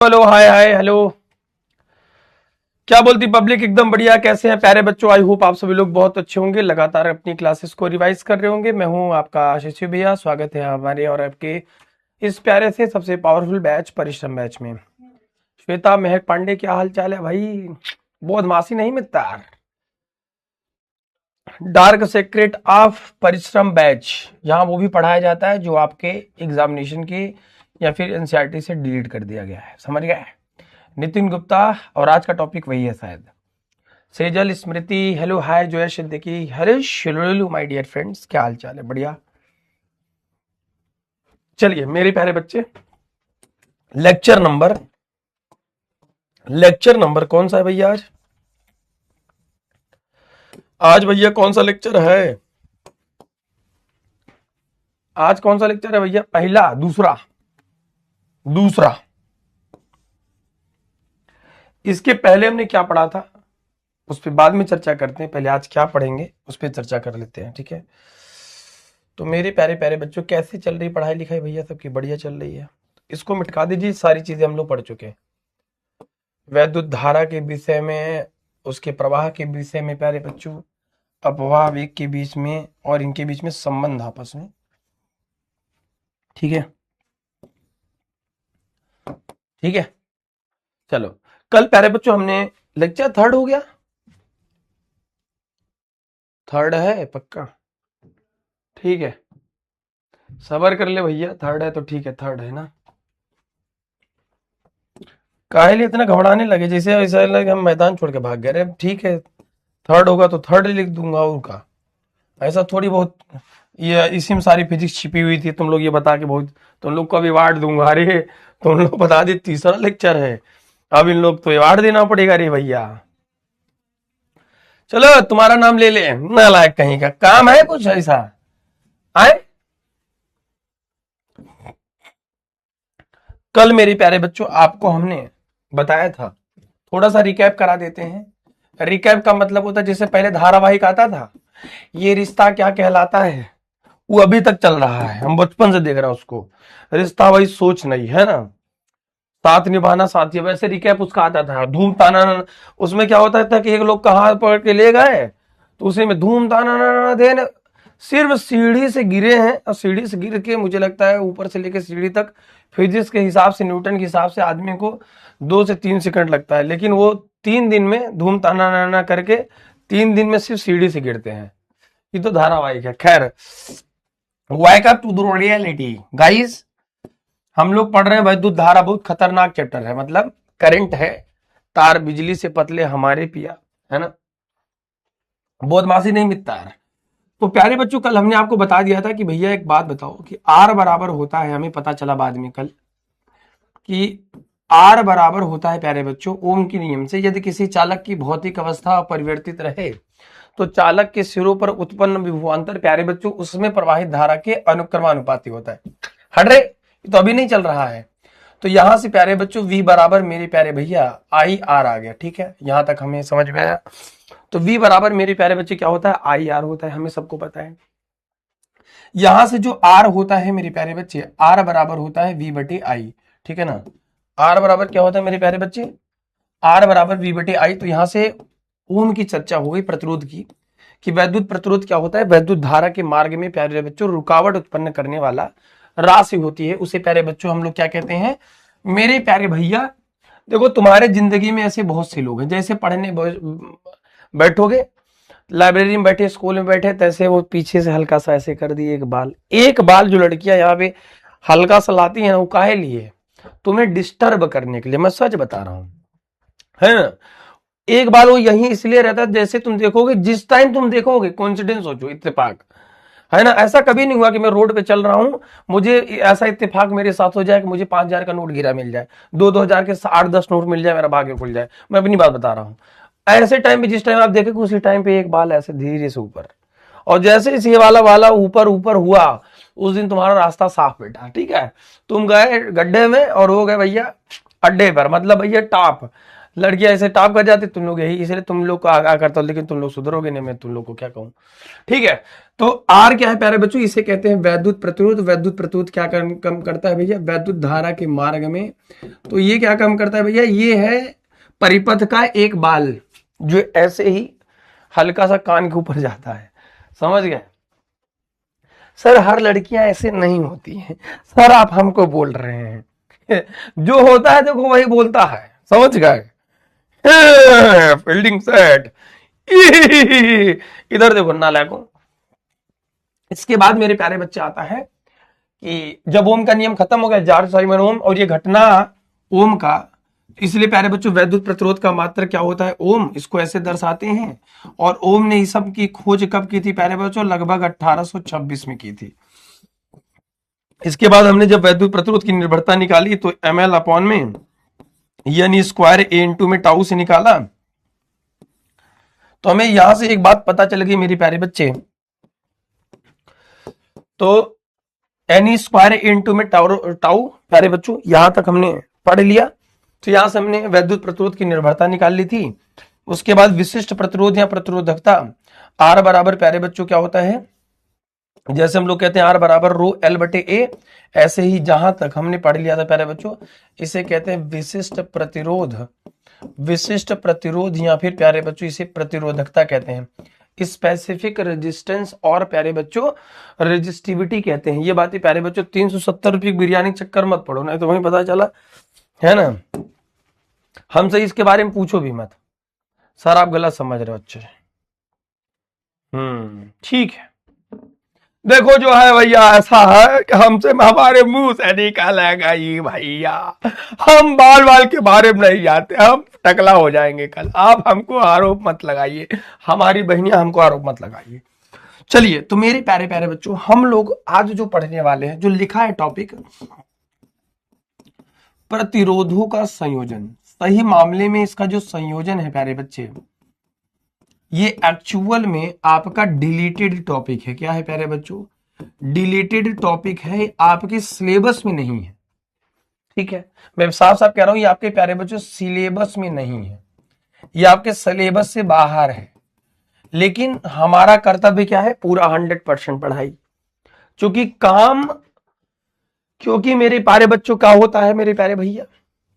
Hello, हाय hi hello. क्या बोलती public? एकदम बढ़िया। कैसे हैं प्यारे बच्चों? आई होप आप सभी लोग बहुत अच्छे होंगे, लगातार अपनी क्लासेस को रिवाइज कर रहे होंगे। मैं हूं आपका आशीष भैया। स्वागत है हमारे और आपके इस प्यारे से सबसे पावरफुल बैच परिश्रम बैच में। श्वेता महक पांडे, क्या हाल चाल है भाई? बहुत मासी नहीं मिलता। डार्क सीक्रेट ऑफ परिश्रम बैच, यहाँ वो भी पढ़ाया जाता है जो आपके एग्जामिनेशन के या फिर एनसीईआरटी से डिलीट कर दिया गया है। समझ गए? नितिन गुप्ता। और आज का टॉपिक वही है शायद। Sejal, Smriti, hello hi, Zoya Siddiqui, Harish Shilolu, my dear friends, क्या हाल चाल है? बढ़िया। चलिए मेरे प्यारे बच्चे, लेक्चर नंबर कौन सा है भैया? आज भैया कौन सा लेक्चर है? आज कौन सा लेक्चर है भैया? पहला, दूसरा? दूसरा। इसके पहले हमने क्या पढ़ा था उस पर बाद में चर्चा करते हैं। पहले आज क्या पढ़ेंगे उस पर चर्चा कर लेते हैं, ठीक है? तो मेरे प्यारे प्यारे बच्चों, कैसे चल रही पढ़ाई लिखाई भैया? सबकी बढ़िया चल रही है? इसको मिटका दीजिए, सारी चीजें हम लोग पढ़ चुके हैं। वैद्युत धारा के विषय में, उसके प्रवाह के विषय में प्यारे बच्चों, अपवाह वेग के बीच में और इनके बीच में संबंध आपस में, ठीक है? ठीक है, चलो। कल प्यारे बच्चों हमने लेक्चर थर्ड हो गया, थर्ड है पक्का? ठीक है, सबर कर ले भैया, थर्ड है तो ठीक है, थर्ड है ना? काहे लिए इतना घबराने लगे? जैसे ऐसा लगे हम मैदान छोड़ के भाग गए। अरे ठीक है, थर्ड होगा तो थर्ड लिख दूंगा, और का ऐसा थोड़ी बहुत। ये इसी में सारी फिजिक्स छिपी हुई थी, तुम लोग ये बता के बहुत तुम लोग को अभी अवार्ड दूंगा। अरे तुम लोग बता दे, तीसरा लेक्चर है, अब इन लोग तो अवार्ड देना पड़ेगा रे भैया। चलो तुम्हारा नाम ले ले, नालायक कहीं का। काम है कुछ ऐसा? आए कल मेरे प्यारे बच्चों आपको हमने बताया था, थोड़ा सा रिकैप करा देते हैं। रिकैप का मतलब होता है जैसे पहले धारावाहिक आता था, ये रिश्ता क्या कहलाता है, वो अभी तक चल रहा है, हम बचपन से देख रहे हैं उसको। रिश्ता वही सोच नहीं है ना, साथ निभाना साथी। वैसे रिकैप उसका आता था, धूम ताना ना। उसमें क्या होता था कि एक लोग का हाथ पकड़ के ले गए तो उसी में धूम ताना ना देन, सिर्फ सीढ़ी से गिरे हैं, और सीढ़ी से गिर के मुझे लगता है ऊपर से लेकर सीढ़ी तक फिजिक्स के हिसाब से, न्यूटन के हिसाब से आदमी को 2 से 3 सेकंड लगता है, लेकिन वो 3 दिन में धूम ताना ना करके 3 दिन में सिर्फ सीढ़ी से गिरते हैं। ये तो धारावाहिक है। खैर, wake up to the reality guys. हम लोग पढ़ रहे हैं वैद्युत धारा, बहुत खतरनाक चैप्टर है, मतलब करंट है, तार बिजली से पतले हमारे पिया, है ना? बदमाशी नहीं मिलता है। तो प्यारे बच्चों, कल हमने आपको बता दिया था कि भैया एक बात बताओ कि आर बराबर होता है, हमें पता चला बाद में कल कि आर बराबर होता है प्यारे बच्चों ओम के नियम से, यदि किसी चालक की भौतिक अवस्था अपरिवर्तित रहे तो चालक के सिरों पर उत्पन्न विभवांतर प्यारे बच्चों उसमें प्रवाहित धारा के अनुक्रमानुपाती होता है। हट रे, तो अभी नहीं चल रहा है। तो यहां से प्यारे बच्चों V बराबर मेरे प्यारे भैया आई आर आ गया, ठीक है? यहां तक हमें समझ में आया। तो V बराबर मेरे प्यारे बच्चे क्या होता है? आई आर होता है, हमें सबको पता है। यहां से जो R होता है मेरे प्यारे बच्चे, R बराबर होता है V बटे आई, ठीक है ना? R बराबर क्या होता है मेरे प्यारे बच्चे? R बराबर V बटे आई। तो यहां से ओम की चर्चा हो गई, प्रतिरोध की, कि वैद्युत प्रतिरोध क्या होता है? वैद्युत धारा के मार्ग में प्यारे बच्चों रुकावट उत्पन्न करने वाला राशि होती है, उसे प्यारे बच्चों हम लोग क्या कहते हैं मेरे प्यारे भैया? देखो, तुम्हारे जिंदगी में ऐसे बहुत से लोग हैं, जैसे पढ़ने बैठोगे, लाइब्रेरी में बैठे, स्कूल में बैठे, तैसे वो पीछे से हल्का सा ऐसे कर दिए, एक बाल जो लड़कियां यहाँ पे हल्का सा लाती है ना, वो काहे लिए? तुम्हें डिस्टर्ब करने के लिए, मैं सच बता रहा हूं, है ना? एक बार वो यही इसलिए रहता है, जैसे तुम देखोगे, जिस टाइम तुम देखोगे, कोइंसिडेंस सोचो, इत्तेफाक, है ना? ऐसा कभी नहीं हुआ कि मैं रोड पे चल रहा हूं, मुझे ऐसा इत्तेफाक मेरे साथ हो जाए कि मुझे 5,000 का नोट गिरा मिल जाए, 2-2 हजार के 8-10 नोट मिल जाए, मेरा भाग्य खुल जाए। मैं अपनी बात बता रहा हूं। ऐसे टाइम पे, जिस टाइम आप देखेंगे, उसी टाइम पे एक बाल ऐसे धीरे से ऊपर, और जैसे इस ये वाला ऊपर ऊपर हुआ, उस दिन तुम्हारा रास्ता साफ बेटा, ठीक है? तुम गए गड्ढे में और हो गए भैया अड्डे पर, मतलब भैया टॉप, लड़कियां ऐसे टॉप कर जाती, तुम लोग यही, इसलिए तुम लोग को आगाह करता हूं, लेकिन तुम लोग सुधरोगे नहीं, मैं तुम लोग को क्या कहूं। ठीक है, तो आर क्या है प्यारे बच्चों, इसे कहते हैं वैद्युत प्रतिरोध। वैद्युत प्रतिरोध क्या कम करता है भैया, वैद्युत धारा के मार्ग में। तो ये क्या कम करता है भैया, ये है परिपथ का एक बाल जो ऐसे ही हल्का सा कान के ऊपर जाता है, समझ गए। सर हर लड़कियां ऐसे नहीं होती हैं सर, आप हमको बोल रहे हैं जो होता है देखो वही बोलता है, समझ गए। फील्डिंग सेट इधर देखो नालायकों। इसके बाद मेरे प्यारे बच्चे आता है कि जब ओम का नियम खत्म हो गया, जॉर्ज साइमन ओम, और ये घटना ओम का, इसलिए प्यारे बच्चों वैद्युत प्रतिरोध का मात्र क्या होता है, ओम, इसको ऐसे दर्शाते हैं। और ओम ने इस सब की खोज कब की थी प्यारे बच्चों, लगभग 1826 में की थी। इसके बाद हमने जब वैद्युत प्रतिरोध की निर्भरता निकाली तो ml अपॉन में यानी स्क्वायर ए इंटू में टाउ से निकाला, तो हमें यहां से एक बात पता चल गई मेरे प्यारे बच्चे, तो एन स्क्वायर इंटू में टाउ प्यारे बच्चों, यहां तक हमने पढ़ लिया। तो यहां से हमने वैद्युत प्रतिरोध की निर्भरता निकाल ली थी। उसके बाद विशिष्ट प्रतिरोध या प्रतिरोधकता आर बराबर प्यारे बच्चों क्या होता है, जैसे हम लोग कहते हैं आर बराबर रो एल बटे ए, ऐसे ही जहां तक हमने पढ़ लिया था प्यारे बच्चों, इसे कहते हैं विशिष्ट प्रतिरोध। विशिष्ट प्रतिरोध या फिर प्यारे बच्चों इसे प्रतिरोधकता कहते हैं। स्पेसिफिक रेजिस्टेंस और प्यारे बच्चों रेजिस्टिविटी कहते हैं। ये बातें प्यारे बच्चों 370 रुपये बिरयानी चक्कर मत पड़ो, नहीं तो वहीं पता चला है ना। हमसे इसके बारे में पूछो भी मत, सर आप गलत समझ रहे हो अच्छे। ठीक है, देखो जो है भैया ऐसा है कि हमसे हमारे मुंह से निकालेगा ये भैया, हम बाल बाल के बारे में नहीं जाते, हम टकला हो जाएंगे कल। आप हमको आरोप मत लगाइए, हमारी बहनियां हमको आरोप मत लगाइए। चलिए, तो मेरे प्यारे प्यारे बच्चों, हम लोग आज जो पढ़ने वाले हैं, जो लिखा है टॉपिक प्रतिरोधों का संयोजन। सही मामले में इसका जो संयोजन है प्यारे बच्चे, ये एक्चुअल में आपका डिलीटेड टॉपिक है। क्या है प्यारे बच्चों, डिलीटेड टॉपिक है, आपके सिलेबस में नहीं है। ठीक है, मैं साफ साफ कह रहा हूं, ये आपके प्यारे बच्चों सिलेबस में नहीं है, ये आपके सिलेबस से बाहर है। लेकिन हमारा कर्तव्य क्या है, पूरा 100% पढ़ाई। क्योंकि मेरे प्यारे बच्चों क्या होता है मेरे प्यारे भैया,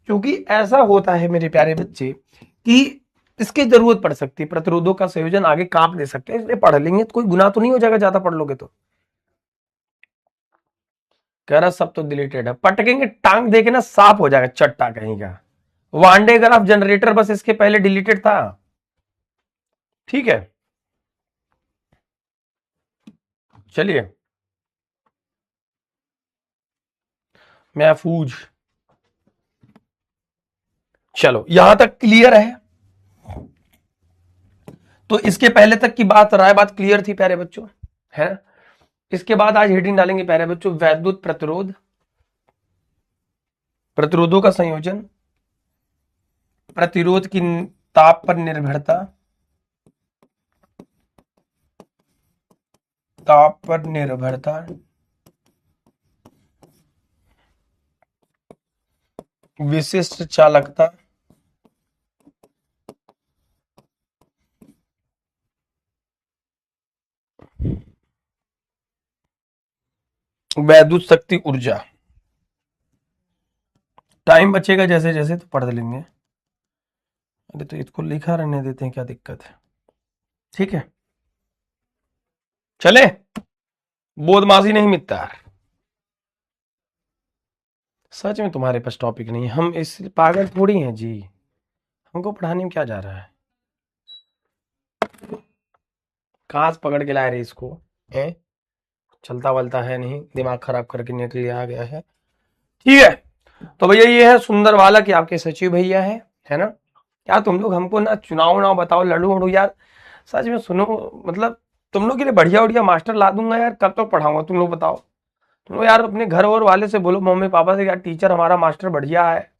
क्योंकि ऐसा होता है मेरे प्यारे बच्चे कि इसकी जरूरत पड़ सकती है, प्रतिरोधों का संयोजन आगे काम दे सकते हैं, इसलिए पढ़ लेंगे तो कोई गुनाह तो नहीं हो जाएगा, ज्यादा पढ़ लोगे तो। कह रहा सब तो डिलीटेड है, पटकेंगे टांग देके ना साफ हो जाएगा चट्टा कहीं का। वांडे ग्राफ जनरेटर बस इसके पहले डिलीटेड था। ठीक है, चलिए महफूज, चलो यहां तक क्लियर है। तो इसके पहले तक की बात क्लियर थी प्यारे बच्चों, है ना। इसके बाद आज हेडिंग डालेंगे प्यारे बच्चों, वैद्युत प्रतिरोध, प्रतिरोधों का संयोजन, प्रतिरोध की ताप पर निर्भरता, ताप पर निर्भरता, विशिष्ट चालकता, वैद्युत शक्ति ऊर्जा। टाइम बचेगा जैसे जैसे तो पढ़ लेंगे। अरे तो इसको लिखा रहने देते हैं, क्या दिक्कत है। ठीक है, चले, बोधमासी नहीं मिलता। सच में तुम्हारे पास टॉपिक नहीं है, हम इस पागल थोड़ी हैं जी, हमको पढ़ाने में क्या जा रहा है। कहाँ से पकड़ के लाए रहे इसको, चलता वलता है नहीं, दिमाग खराब करके निकल आ गया है। ठीक है, तो भैया ये है सुंदर वाला कि आपके सचिव भैया है ना। क्या तुम लोग हमको ना चुनाव ना बताओ, लड़ू उड़ू यार, सच में सुनो, मतलब तुम लोग के लिए बढ़िया बढ़िया मास्टर ला दूंगा यार, कब तक पढ़ाऊंगा तुम लोग बताओ। तुम लोग यार अपने घर और वाले से बोलो, मम्मी पापा से, यार टीचर हमारा मास्टर बढ़िया है,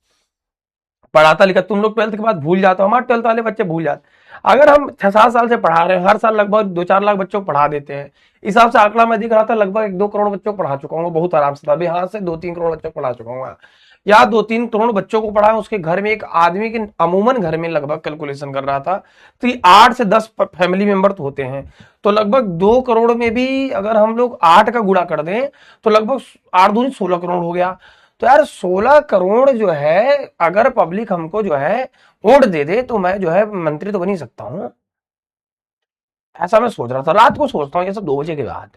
पढ़ाता लिखा। तुम लोग 12th के बाद भूल जाते हो, हमारे 12th वाले बच्चे भूल जाते। अगर हम 6-7 साल से पढ़ा रहे हैं, हर साल लगभग 2-4 लाख बच्चों को पढ़ा देते हैं, इस हिसाब से आंकड़ा मैं दिख रहा था लगभग 1-2 करोड़ बच्चों को पढ़ा चुका हूँ बहुत आराम से। अभी हाथ से 2-3 करोड़ बच्चों को पढ़ा चुका हूँ, या 2-3 करोड़ बच्चों को पढ़ाएं, उसके घर में एक आदमी के अमूमन घर में लगभग कैलकुलेशन कर रहा था तो 8 से 10 फैमिली मेंबर तो होते हैं, तो लगभग 2 करोड़ में भी अगर हम लोग 8 का गुणा कर दें तो लगभग 8 दूनी 16 करोड़ हो गया। तो यार 16 करोड़ जो है अगर पब्लिक हमको जो है वोट दे दे तो मैं जो है मंत्री तो बन ही सकता हूं। ऐसा मैं सोच रहा था, रात को सोचता हूँ ये सब 2 बजे के बाद।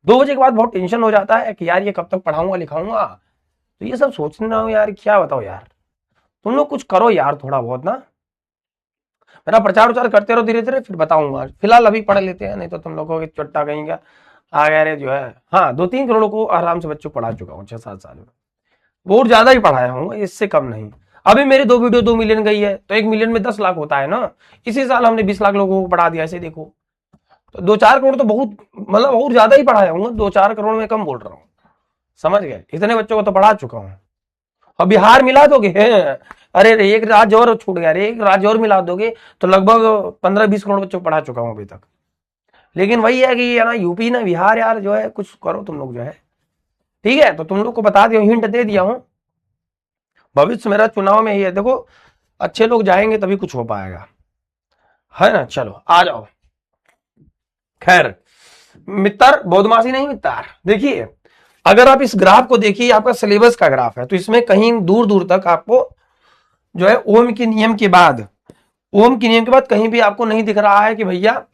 2 बजे के बाद बहुत टेंशन हो जाता है कि यार ये कब तक पढ़ाऊंगा लिखाऊंगा, तो ये सब सोचना हो यार, क्या बताओ यार। तुम लोग कुछ करो यार थोड़ा बहुत ना, मेरा प्रचार उचार करते रहो धीरे धीरे, फिर बताऊंगा। फिलहाल अभी पढ़ लेते हैं, नहीं तो तुम लोगों की चट्टा कहीं का आ गया रे जो है। हाँ 2-3 करोड़ को आराम से बच्चों को पढ़ा चुका हूँ 6-7 साल में, बहुत ज्यादा ही पढ़ाया हूँ, इससे कम नहीं। अभी मेरी 2 वीडियो 2 मिलियन गई है, तो 1 मिलियन में 10 लाख होता है ना। इसी साल हमने 20 लाख लोगों को पढ़ा दिया, ऐसे देखो। तो 2-4 करोड़ तो बहुत, मतलब बहुत ज्यादा ही पढ़ाया हूँ, 2-4 करोड़ में कम बोल रहा हूँ, समझ गए। इतने बच्चों को तो पढ़ा चुका हूँ। अब बिहार मिला दोगे अरे रे, एक राज्य और छूट गया रे, एक राज्य और मिला दोगे तो लगभग 15-20 करोड़ बच्चों को पढ़ा चुका हूँ अभी तक। लेकिन वही है कि ना यूपी ना बिहार यार जो है, कुछ करो तुम लोग जो है, ठीक है। तो तुम लोग को बता दिया, हिंट दे दिया हूँ। भविष्य मेरा चुनाव में ही है, देखो अच्छे लोग जाएंगे तभी कुछ हो पाएगा, है ना। चलो आ जाओ। खैर मित्र, बदमाशी नहीं मित्र, देखिए अगर आप इस ग्राफ को देखिए, आपका सिलेबस का ग्राफ है, तो इसमें कहीं दूर दूर तक आपको जो है ओम के नियम के बाद, ओम के नियम के बाद कहीं भी आपको नहीं दिख रहा है कि भैया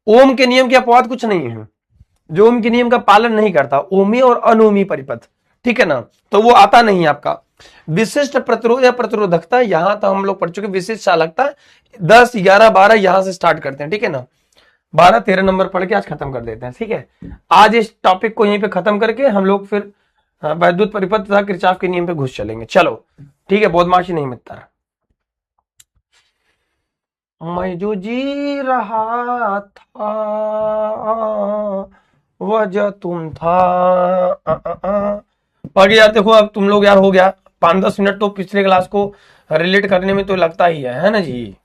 ओम के नियम के अपवाद कुछ नहीं है जो ओम के नियम का पालन नहीं करता, ओमी और अनोमी परिपथ, ठीक है ना। तो वो आता नहीं है आपका। विशिष्ट प्रतिरोध या प्रतिरोधकता यहां तक हम लोग पढ़ चुके। विशिष्ट चालकता 10, 11, 12 यहां से स्टार्ट करते हैं, ठीक है ना। 12, 13 नंबर पढ़ के आज खत्म कर देते हैं, ठीक है। आज इस टॉपिक को यहीं पे खत्म करके हम लोग फिर वैद्युत परिपथ तथा किरचॉफ के नियम पे घुस चलेंगे। चलो ठीक है, बदमाशी नहीं मित्र। मैं जो जी रहा था वह जो तुम था। बाकी यार देखो, अब तुम लोग यार हो गया 5-10 मिनट तो पिछले क्लास को रिलेट करने में तो लगता ही है ना जी।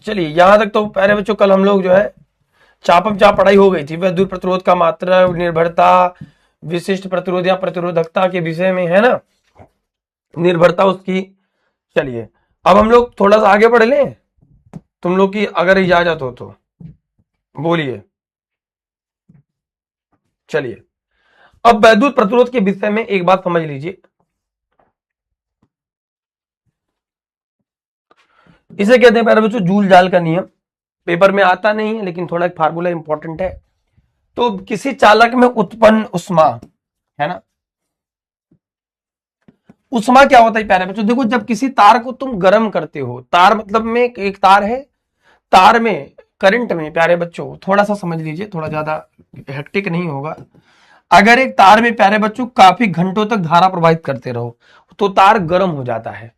चलिए यहां तक तो प्यारे बच्चों कल हम लोग जो है चापम चाप पढ़ाई हो गई थी। विद्युत प्रतिरोध का मात्रा, निर्भरता, विशिष्ट प्रतिरोध या प्रतिरोधकता के विषय में, है ना, निर्भरता उसकी। चलिए अब हम लोग थोड़ा सा आगे बढ़ लें, तुम लोग की अगर इजाजत हो तो बोलिए। चलिए अब वैद्युत प्रतिरोध के विषय में एक बात समझ लीजिए, इसे कहते हैं प्यारे बच्चों जूल जाल का नियम। पेपर में आता नहीं है लेकिन थोड़ा एक फार्मूला इंपॉर्टेंट है। तो किसी चालक में उत्पन्न उष्मा, है ना, उष्मा क्या होता है प्यारे बच्चों, देखो जब किसी तार को तुम गर्म करते हो, तार मतलब में एक तार है, तार में करंट में प्यारे बच्चों थोड़ा सा समझ लीजिए, थोड़ा ज्यादा हेक्टिक नहीं होगा। अगर एक तार में प्यारे बच्चों काफी घंटों तक धारा प्रवाहित करते रहो तो तार गर्म हो जाता है।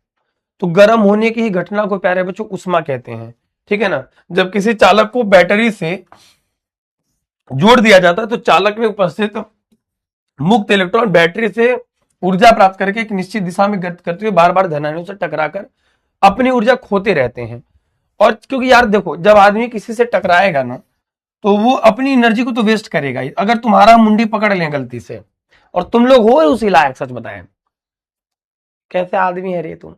तो गर्म होने की ही घटना को प्यारे बच्चों उष्मा कहते हैं, ठीक है ना। जब किसी चालक को बैटरी से जोड़ दिया जाता है तो चालक में उपस्थित मुक्त इलेक्ट्रॉन बैटरी से ऊर्जा प्राप्त करके एक निश्चित दिशा में गति करते हुए बार बार धनान्यों से टकराकर अपनी ऊर्जा खोते रहते हैं। और क्योंकि यार देखो जब आदमी किसी से टकराएगा ना तो वो अपनी एनर्जी को तो वेस्ट करेगा ही। अगर तुम्हारा मुंडी पकड़ लें गलती से और तुम लोग हो उसी लायक, सच बताएं कैसे आदमी है रे तुम,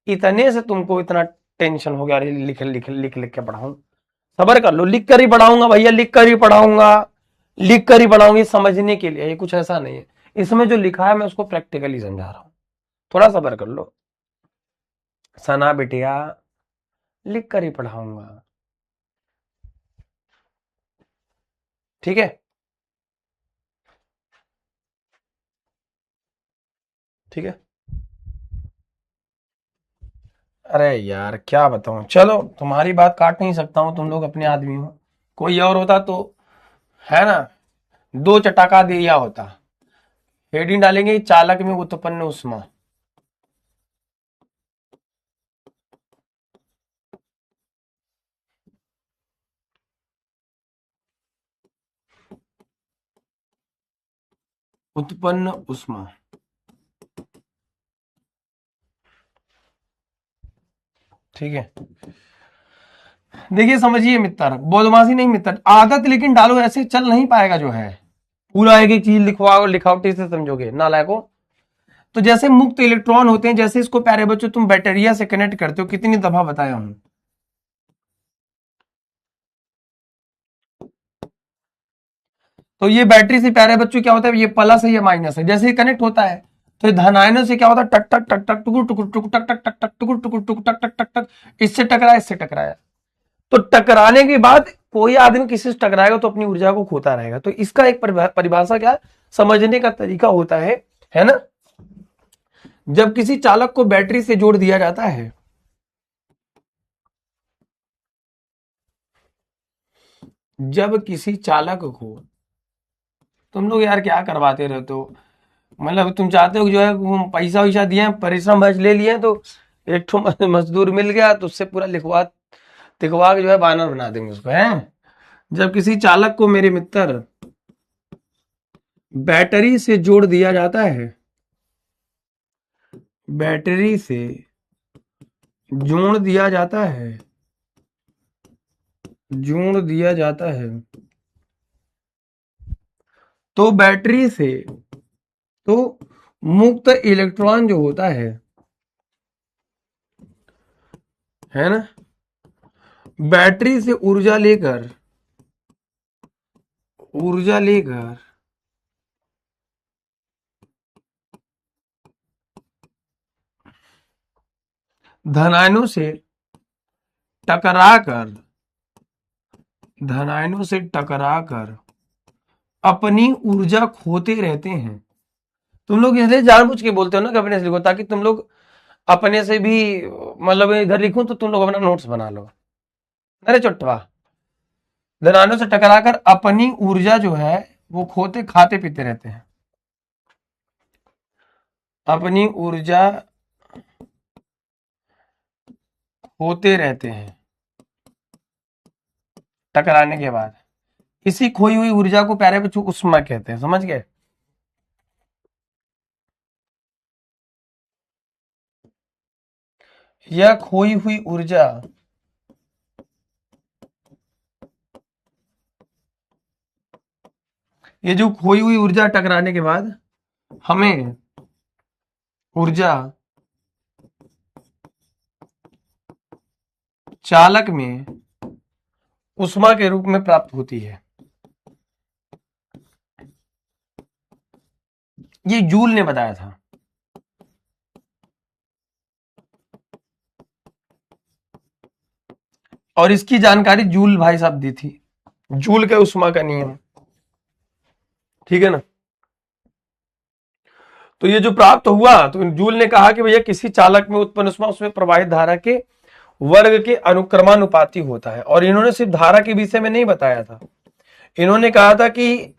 इतने से तुमको इतना टेंशन हो गया, अरे लिख लिख लिख लिख के पढ़ाऊं। सबर कर लो, लिख कर ही पढ़ाऊंगा भैया, लिख कर ही पढ़ाऊंगा, लिख कर ही पढ़ाऊंगी समझने के लिए। ये कुछ ऐसा नहीं है, इसमें जो लिखा है मैं उसको प्रैक्टिकली समझा रहा हूं, थोड़ा सबर कर लो। सना बिटिया लिख कर ही पढ़ाऊंगा, ठीक है, ठीक है। अरे यार क्या बताऊं, चलो तुम्हारी बात काट नहीं सकता हूं, तुम लोग अपने आदमी हो। कोई और होता तो, है ना, 2 चटाका दिया होता। हेडिंग डालेंगे चालक में उत्पन्न उष्मा। उत्पन्न उष्मा, ठीक है। देखिए समझिए मित्र, बदमाशी नहीं मित्र, आदत लेकिन डालो, ऐसे चल नहीं पाएगा जो है। पूरा एक एक चीज लिखवाओ, लिखावटी से समझोगे नालायको। तो जैसे मुक्त इलेक्ट्रॉन होते हैं, जैसे इसको प्यारे बच्चों तुम बैटरिया से कनेक्ट करते हो, कितनी दफा बताया हूं, तो ये बैटरी से प्यारे बच्चों क्या होता है, ये प्लस है ये माइनस है, जैसे ही कनेक्ट होता है तो ये धन आयनों से क्या होता है, टक टक टक टक टुकुर टुकुर टुकुर टक टक टक टक टुकुर टुकुर टुकुर टक टक टक टक, इससे टकराया इससे टकराया। तो टकराने के बाद कोई आदमी किसी से टकराएगा तो अपनी ऊर्जा को खोता रहेगा। तो इसका एक परिभाषा क्या समझने का तरीका होता है ना। जब किसी चालक को बैटरी से जोड़ दिया जाता है, जब किसी चालक को, तुम लोग यार क्या करवाते रहते हो, मतलब तुम चाहते हो कि जो है वो पैसा वैसा दिए, परिश्रम बच ले लिए, तो एक ठो मजदूर मिल गया तो उससे पूरा लिखवा तिखवा के जो है बानर बना देंगे उसको, है। जब किसी चालक को मेरे मित्र बैटरी से जोड़ दिया जाता है, बैटरी से जोड़ दिया जाता है, जोड़ दिया जाता है, तो बैटरी से तो मुक्त इलेक्ट्रॉन जो होता है ना, बैटरी से ऊर्जा लेकर धनायनों से टकराकर अपनी ऊर्जा खोते रहते हैं। तुम लोग इसलिए जानबूझ के बोलते हो ना कि अपने से लिखो, ताकि तुम लोग अपने से भी, मतलब इधर लिखूं तो तुम लोग अपना नोट्स बना लो। अरे चुट्टवा, धनायनों से टकराकर अपनी ऊर्जा जो है वो खोते खाते पीते रहते हैं, अपनी ऊर्जा खोते रहते हैं टकराने के बाद। इसी खोई हुई ऊर्जा को प्यारे बच्चों उष्मा कहते हैं, समझ गए। यह खोई हुई ऊर्जा ये जो खोई हुई ऊर्जा टकराने के बाद हमें ऊर्जा चालक में उष्मा के रूप में प्राप्त होती है। ये जूल ने बताया था। और इसकी जानकारी जूल भाई साहब दी थी, जूल के उष्मा का नियम, ठीक है ना। तो ये जो प्राप्त हुआ, तो जूल ने कहा कि भैया किसी चालक में उत्पन्न उष्मा उसमें प्रवाहित धारा के वर्ग के अनुक्रमानुपाती होता है। और इन्होंने सिर्फ धारा के विषय में नहीं बताया था, इन्होंने कहा था कि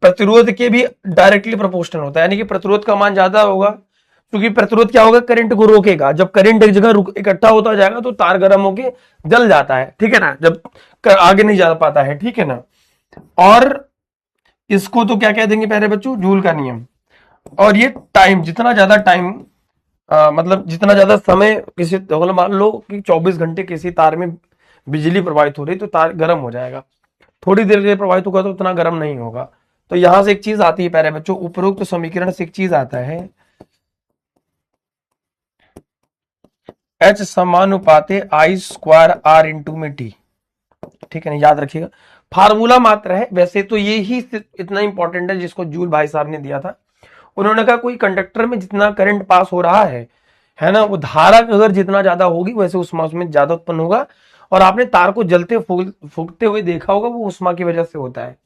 प्रतिरोध के भी डायरेक्टली प्रोपोर्शनल होता है, यानी कि प्रतिरोध का मान ज्यादा होगा, क्योंकि प्रतिरोध क्या होगा, करंट को रोकेगा। जब करंट एक जगह इकट्ठा होता जाएगा तो तार गर्म होके जल जाता है, ठीक है ना, जब आगे नहीं जा पाता है, ठीक है ना। और इसको तो क्या कह देंगे प्यारे बच्चों, जूल का नियम। और ये टाइम, जितना ज्यादा टाइम, मतलब जितना ज्यादा समय किसी, मान लो कि 24 घंटे किसी तार में बिजली प्रवाहित हो रही तो तार गर्म हो जाएगा, थोड़ी देर के लिए प्रवाहित होगा तो उतना गर्म नहीं होगा। तो यहां से एक चीज आती है प्यारे बच्चों, उपरोक्त समीकरण से एक चीज आता है, H समानुपाते I square R into में T, ठीक है ना, याद रखिएगा। फार्मूला मात्र है, वैसे तो ये ही इतना इंपॉर्टेंट है जिसको जूल भाई साहब ने दिया था। उन्होंने कहा कोई कंडक्टर में जितना करंट पास हो रहा है ना, वो धारा अगर जितना ज्यादा होगी वैसे उष्मा उसमें ज्यादा उत्पन्न होगा। और आपने तार को जलते फूकते हुए देखा होगा, वो उष्मा की वजह से होता है।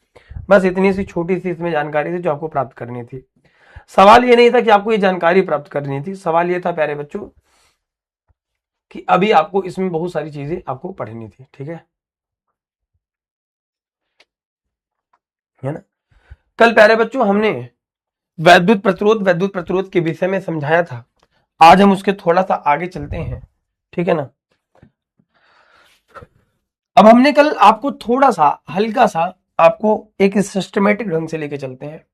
बस इतनी सी छोटी सी इसमें जानकारी थी जो आपको प्राप्त करनी थी। सवाल ये नहीं था कि आपको ये जानकारी प्राप्त करनी थी, सवाल ये था प्यारे बच्चों कि अभी आपको इसमें बहुत सारी चीजें आपको पढ़नी थी, ठीक है ना। कल प्यारे बच्चों हमने वैद्युत प्रतिरोध के विषय में समझाया था, आज हम उसके थोड़ा सा आगे चलते हैं, ठीक है ना। अब हमने कल आपको थोड़ा सा हल्का सा आपको एक सिस्टमेटिक ढंग से लेके चलते हैं।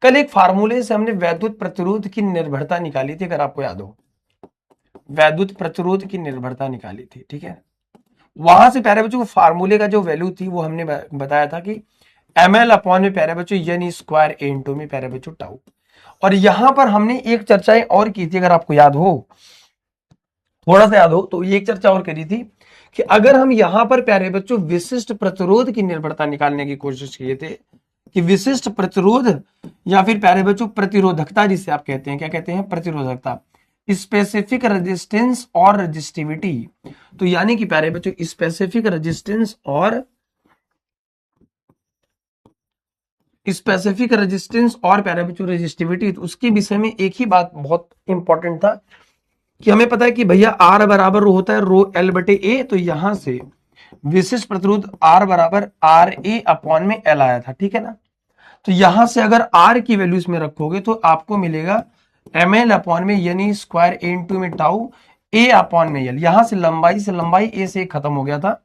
कल एक फार्मूले से हमने वैद्युत प्रतिरोध की निर्भरता निकाली थी, अगर आपको याद हो, वैद्युत प्रतिरोध की निर्भरता निकाली थी, ठीक है। वहां से प्यारे बच्चों फार्मूले का जो वैल्यू थी वो हमने बताया था कि ml अपॉन में प्यारे बच्चों n स्क्वायर a इंटू में प्यारे बच्चों टाउ। और यहां पर हमने एक चर्चाएं और की थी, अगर आपको याद हो, थोड़ा सा याद हो तो ये एक चर्चा और करी थी कि अगर हम यहां पर प्यारे बच्चों विशिष्ट प्रतिरोध की निर्भरता निकालने की कोशिश किए थे कि विशिष्ट प्रतिरोध या फिर प्यारे बच्चों प्रतिरोधकता जिसे आप कहते हैं, क्या कहते हैं, प्रतिरोधकता, स्पेसिफिक रेजिस्टेंस और रेजिस्टिविटी। तो यानी कि प्यारे बच्चों स्पेसिफिक रेजिस्टेंस और प्यारे बच्चों रेजिस्टिविटी, तो उसके विषय में एक ही बात बहुत इंपॉर्टेंट था कि हमें पता है कि भैया आर बराबर रो होता है रो एल बटे ए, तो यहां से विशिष्ट प्रतिरोध आर बराबर आर ए अपॉन में एल आया था, ठीक है ना। तो यहां से अगर आर की वैल्यू इसमें रखोगे तो आपको मिलेगा एम एल अपॉन में यानी स्क्वायर ए इंटू में टाउ ए अपॉन में एल। यहां से लंबाई ए से खत्म हो गया था,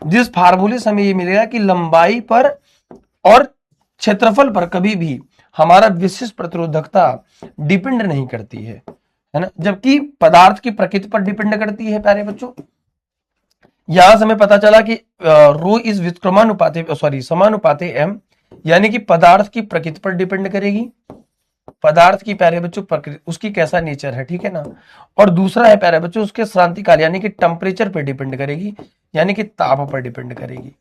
जिस फार्मूले से हमें ये मिलेगा कि लंबाई पर और क्षेत्रफल पर कभी भी हमारा विशिष्ट प्रतिरोधकता डिपेंड नहीं करती है ना, जबकि पदार्थ की प्रकृति पर डिपेंड करती है प्यारे बच्चों। यहां से हमें पता चला कि रो इज समानुपाते एम, यानी कि पदार्थ की प्रकृति पर डिपेंड करेगी, पदार्थ की प्यारे बच्चों प्रकृति उसकी कैसा नेचर है, ठीक है ना। और दूसरा है प्यारे बच्चों उसके क्रांति काल यानी कि टेम्परेचर पर डिपेंड करेगी, यानी कि ताप पर डिपेंड करेगी,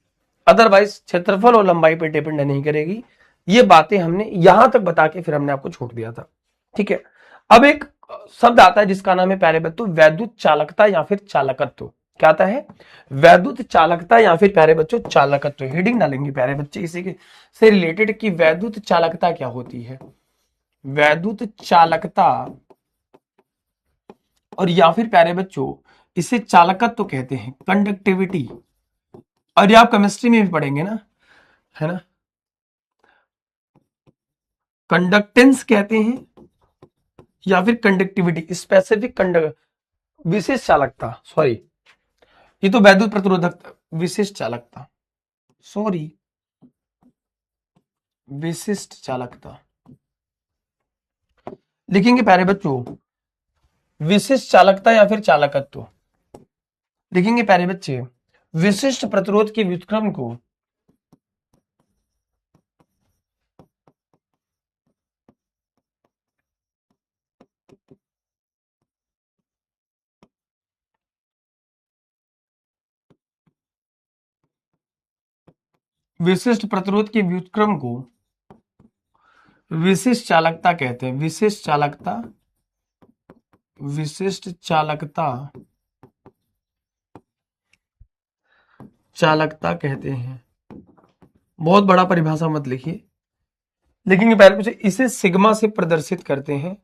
अदरवाइज क्षेत्रफल और लंबाई पर डिपेंड नहीं करेगी। ये बातें हमने यहां तक बता के फिर हमने आपको छोड़ दिया था, ठीक है। अब एक शब्द आता है जिसका नाम है प्यारे बच्चों वैद्युत चालकता या फिर चालकत्व। क्या आता है, वैद्युत चालकता या फिर प्यारे बच्चों चालकत्व। हेडिंग डालेंगे प्यारे बच्चे इसी के से रिलेटेड कि वैद्युत चालकता क्या होती है, वैद्युत चालकता, और या फिर प्यारे बच्चों इसे चालकत्व कहते हैं, कंडक्टिविटी। और ये आप केमिस्ट्री में भी पढ़ेंगे ना, है ना, कंडक्टेंस कहते हैं या फिर कंडक्टिविटी, स्पेसिफिक विशेष चालकता, सॉरी ये तो वैद्युत प्रतिरोधकता, विशिष्ट चालकता, सॉरी विशिष्ट चालकता लिखेंगे प्यारे बच्चों, विशिष्ट चालकता या फिर चालकत्व लिखेंगे प्यारे बच्चे। विशिष्ट प्रतिरोध के व्युत्क्रम को विशिष्ट प्रतिरोध के व्युत्क्रम को विशिष्ट चालकता कहते हैं, विशिष्ट चालकता, विशिष्ट चालकता, चालकता कहते हैं। बहुत बड़ा परिभाषा मत लिखिए, लेकिन प्यारे बच्चों इसे सिग्मा से प्रदर्शित करते हैं,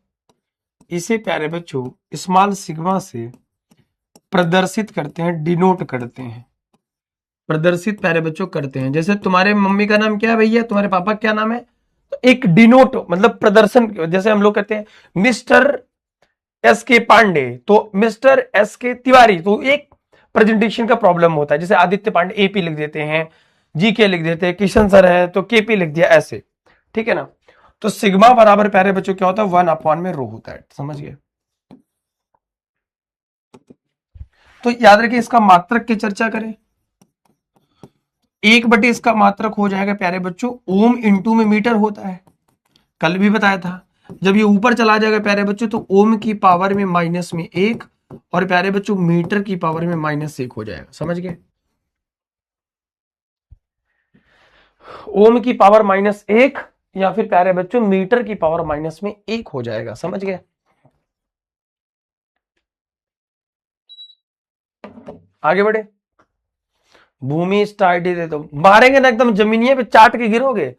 इसे प्यारे बच्चों स्मॉल सिग्मा से प्रदर्शित करते हैं, डिनोट करते हैं, प्रदर्शित प्यारे बच्चों करते हैं। जैसे तुम्हारे मम्मी का नाम क्या है भैया, तुम्हारे पापा क्या नाम है, तो एक डिनोट मतलब प्रदर्शन, जैसे हम लोग कहते हैं मिस्टर एस के पांडे तो मिस्टर एस के तिवारी, तो एक प्रेजेंटेशन का प्रॉब्लम होता है, जैसे आदित्य पांडे एपी लिख देते हैं, जी के लिख देते हैं, किशन सर है तो केपी लिख दिया, ऐसे, ठीक है ना। तो सिग्मा बराबर प्यारे बच्चों क्या होता है, 1 अपॉन में रो होता है, समझ गए। तो याद रखिए इसका मात्रक की चर्चा करें, 1/, इसका मात्रक हो जाएगा प्यारे बच्चों ओम इंटू में मीटर होता है, कल भी बताया था। जब ये ऊपर चला जाएगा प्यारे बच्चों तो ओम की पावर में -1 और प्यारे बच्चों मीटर की पावर में -1 हो जाएगा, समझ गए। ओम की पावर -1 या फिर प्यारे बच्चों मीटर की पावर -1 हो जाएगा, समझ गए। आगे बढ़े, भूमि स्टार्ट दे दो, मारेंगे ना एकदम जमीनिए पे चाट के गिरोगे,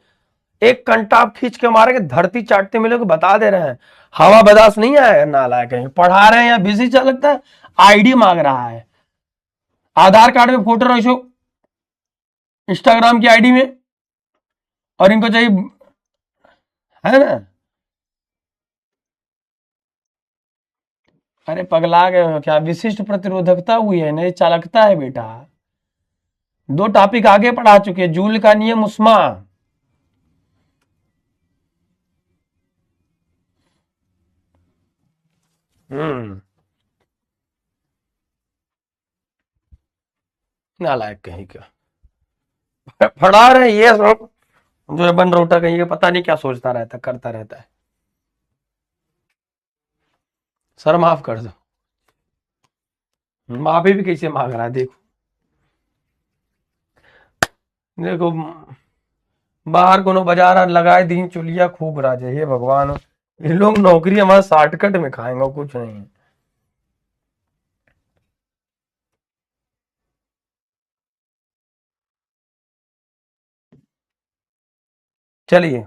एक कंटा आप खींच के मारेंगे धरती चाटते मिलोगे, बता दे रहे हैं। हवा बर्दाश्त नहीं आया, नालायक कहीं पढ़ा रहे हैं या बिजी चल लगता है, आईडी मांग रहा है, आधार कार्ड में फोटो रखो इंस्टाग्राम की आईडी में, और इनको चाहिए, है ना। अरे पगला गए हो क्या, विशिष्ट प्रतिरोधकता हुई है नहीं चालकता है बेटा। 2 टॉपिक आगे पढ़ा चुके, जूल का नियम, उष्मा, नालायक कहीं का पढ़ा रहे ये सब, जो है बन रोटा कहीं का, पता नहीं क्या सोचता रहता करता रहता है। सर माफ कर दो। माफी भी कैसे मांग रहा है, देखो देखो, बाहर कोनो बाजार लगाए दिन चुलिया खूब राजे, हे भगवान, ये लोग नौकरी हमारा शॉर्टकट में खाएंगे, कुछ नहीं। चलिए,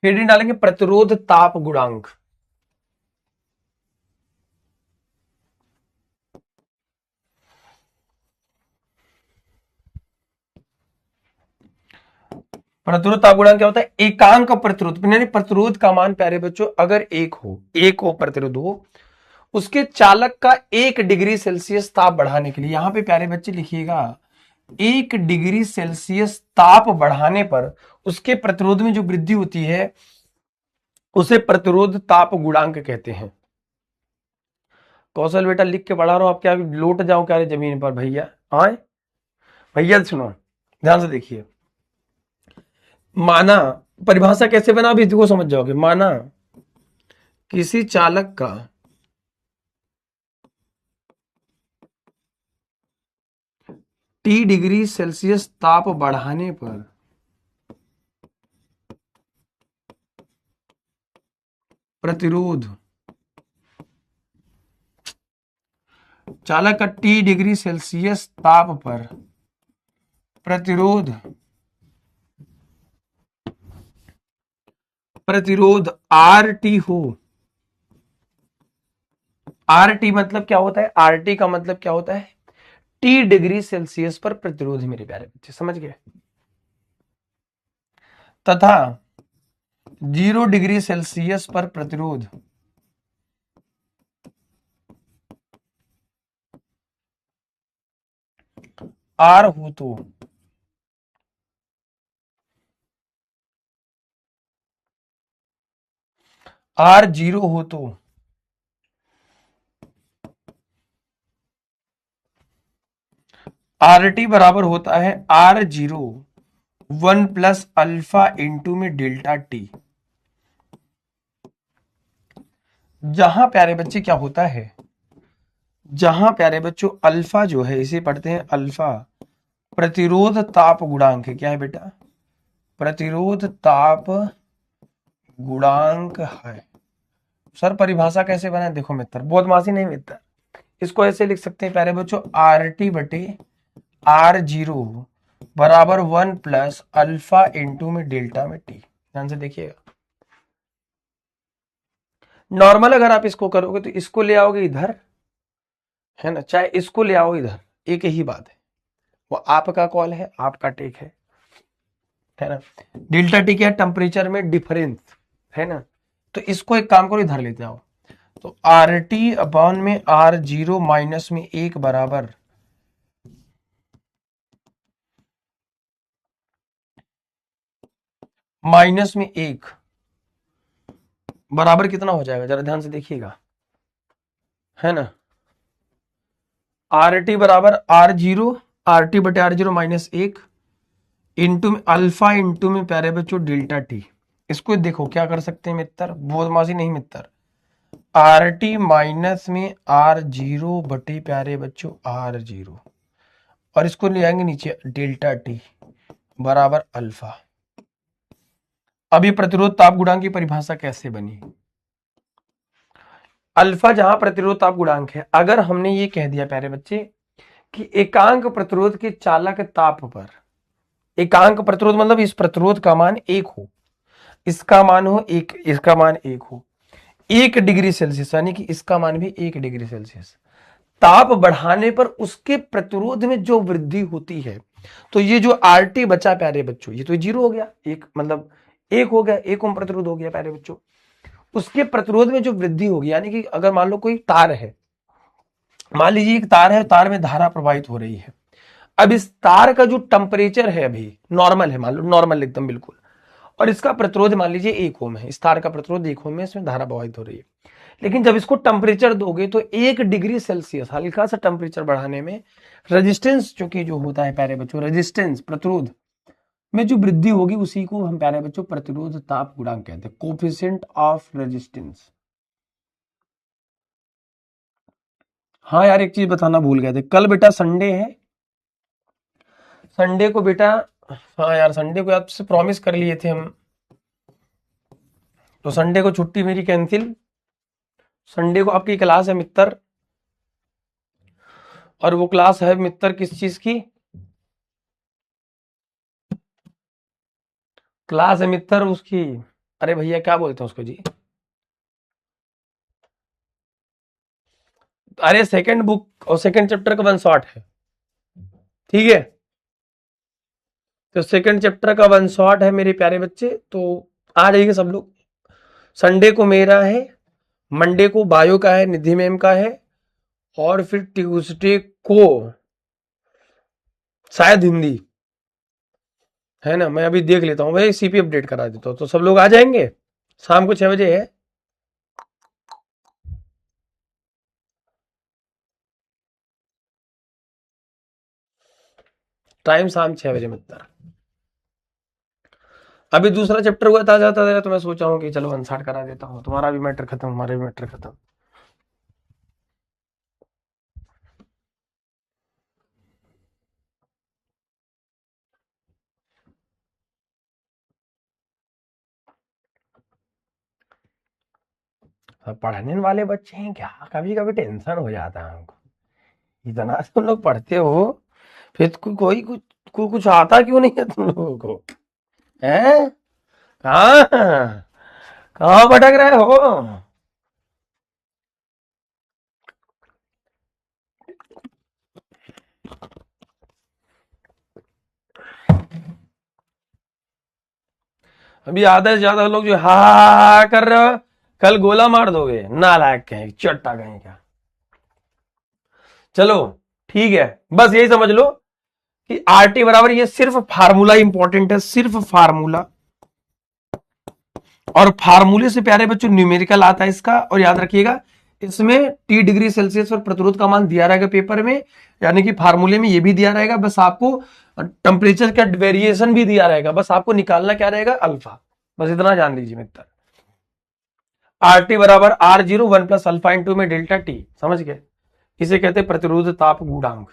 हेडिंग डालेंगे प्रतिरोध ताप गुणांक। प्रतिरोध ताप गुणांक क्या होता है? एकांक प्रतिरोध, यानी प्रतिरोध का मान प्यारे बच्चों अगर एक हो प्रतिरोध हो, उसके चालक का 1 डिग्री सेल्सियस ताप बढ़ाने के लिए, यहां पे प्यारे बच्चे लिखिएगा 1 डिग्री सेल्सियस ताप बढ़ाने पर उसके प्रतिरोध में जो वृद्धि होती है उसे प्रतिरोध ताप गुणांक कहते हैं। कौशल बेटा लिख के पढ़ा रहा हूं, आप क्या लौट जाओ क्या जमीन पर भैया? आए भैया सुनो ध्यान से देखिए, माना परिभाषा कैसे बना अभी देखो समझ जाओगे। माना किसी चालक का T डिग्री सेल्सियस ताप बढ़ाने पर प्रतिरोध, चालक का T डिग्री सेल्सियस ताप पर प्रतिरोध RT हो। RT मतलब क्या होता है? RT का मतलब क्या होता है? T डिग्री सेल्सियस पर प्रतिरोध, मेरे प्यारे बच्चे समझ गए। तथा 0 डिग्री सेल्सियस पर प्रतिरोध R हो तो R 0 हो तो RT बराबर होता है R0 1 प्लस अल्फा इंटू में डेल्टा टी। जहां प्यारे बच्चे क्या होता है, जहां प्यारे बच्चों अल्फा जो है इसे पढ़ते हैं अल्फा प्रतिरोध ताप गुणांक है। क्या है बेटा? प्रतिरोध ताप गुणांक है। सर परिभाषा कैसे बनाए? देखो मित्र, बदमाशी नहीं मित्र, इसको ऐसे लिख सकते हैं प्यारे बच्चों, RT बटे R0 बराबर 1 प्लस अल्फा इंटू में डेल्टा में टी। ध्यान से देखिएगा, नॉर्मल अगर आप इसको करोगे तो इसको ले आओगे इधर, है ना, चाहे इसको ले आओ इधर, एक ही बात है, वो आपका कॉल है, आपका टेक है ना। डेल्टा टी क्या है? टेम्परेचर में डिफरेंस, है ना। तो इसको एक काम करो इधर लेते आओ, तो RT अपॉन में R0 माइनस में 1 बराबर माइनस में 1 बराबर कितना हो जाएगा? जरा ध्यान से देखिएगा, है ना। RT बराबर R0, RT बटे R0 माइनस 1 इंटू में अल्फा इंटू में प्यारे बच्चों डेल्टा टी। इसको देखो क्या कर सकते हैं मित्र, बदमाशी नहीं मित्र, RT माइनस में R0 बटे प्यारे बच्चों R0, और इसको ले आएंगे नीचे डेल्टा टी बराबर अल्फा। अब ये प्रतिरोध ताप गुणांक की परिभाषा कैसे बनी? अल्फा जहां प्रतिरोध ताप गुणांक है, अगर हमने ये कह दिया प्यारे बच्चे कि एकांक प्रतिरोध के चालक ताप पर, एकांक प्रतिरोध मतलब इस प्रतिरोध का मान 1 हो, इसका मान हो 1, इसका मान 1 हो, 1 डिग्री सेल्सियस, यानी कि इसका मान भी 1 डिग्री सेल्सियस ताप बढ़ाने पर उसके प्रतिरोध में जो वृद्धि होती है, तो ये जो RT बचा प्यारे बच्चों, ये तो 0 हो गया, एक मतलब 1 हो गया, 1 ओम प्रतिरोध हो गया प्यारे बच्चों। उसके प्रतिरोध में जो वृद्धि होगी, यानी कि अगर मान लो कोई तार है, मान लीजिए एक तार है, तार में धारा प्रवाहित हो रही है। अब इस तार का जो टेम्परेचर है अभी नॉर्मल है, मान लो नॉर्मल एकदम बिल्कुल, और इसका प्रतिरोध मान लीजिए 1 ओम है, इस तार का प्रतिरोध 1 ओम है, इसमें धारा प्रवाहित हो रही है। लेकिन जब इसको टेम्परेचर दोगे तो 1 डिग्री सेल्सियस हल्का सा टेम्परेचर बढ़ाने में रेजिस्टेंस चूंकि जो होता है प्यारे बच्चों, रेजिस्टेंस प्रतिरोध में जो वृद्धि होगी उसी को हम प्यारे बच्चों प्रतिरोध ताप गुणांक कहते हैं, कोफिशिएंट ऑफ रेजिस्टेंस। हाँ यार एक चीज बताना भूल गए थे, कल बेटा संडे है, संडे को बेटा, हाँ यार संडे को आपसे प्रॉमिस कर लिए थे हम, तो संडे को छुट्टी मेरी कैंसिल। संडे को आपकी क्लास है मित्र, और वो क्लास है मित्र किस चीज की, क्लास है मित्र उसकी, अरे भैया क्या बोलते हैं उसको जी, अरे सेकंड बुक और सेकंड चैप्टर का 1 शॉट है, ठीक है। तो सेकंड चैप्टर का 1 शॉट है मेरे प्यारे बच्चे, तो आ जाइए सब लोग। संडे को मेरा है, मंडे को बायो का है, निधि मैम का है, और फिर ट्यूसडे को शायद हिंदी है ना, मैं अभी देख लेता हूँ भाई, सीपी अपडेट करा देता हूँ। तो सब लोग आ जाएंगे, शाम को 6 बजे है, टाइम शाम 6 बजे मित्र। अभी दूसरा चैप्टर हुआ था जाता था, तो मैं सोचा हूँ कि चलो अनसाट करा देता हूँ, तुम्हारा भी मैटर खत्म, हमारा भी मैटर खत्म। सब पढ़ने वाले बच्चे हैं क्या, कभी कभी टेंशन हो जाता है हमको, इतना तुम लोग पढ़ते हो, फिर कोई कुछ आता क्यों नहीं है तुम लोगों को, हैं? कहाँ कहाँ भटक रहे हो? अभी आधे से ज्यादा लोग जो हा कर रहे हो, कल गोला मार दोगे, नालायक कहीं चट्टा कहीं क्या। चलो ठीक है, बस यही समझ लो कि आर टी बराबर, ये सिर्फ फार्मूला इंपॉर्टेंट है, सिर्फ फार्मूला, और फार्मूले से प्यारे बच्चों न्यूमेरिकल आता है इसका, और याद रखिएगा इसमें टी डिग्री सेल्सियस पर प्रतिरोध का मान दिया रहेगा पेपर में, यानी कि फार्मूले में ये भी दिया रहेगा, बस आपको टेम्परेचर का वेरिएशन भी दिया रहेगा, बस आपको निकालना क्या रहेगा, अल्फा, बस इतना जान लीजिए मित्र। आर टी बराबर R0 1 प्लस अल्फा इंटू में डेल्टा टी, समझ गए, इसे कहते हैं प्रतिरोध ताप गुणांक।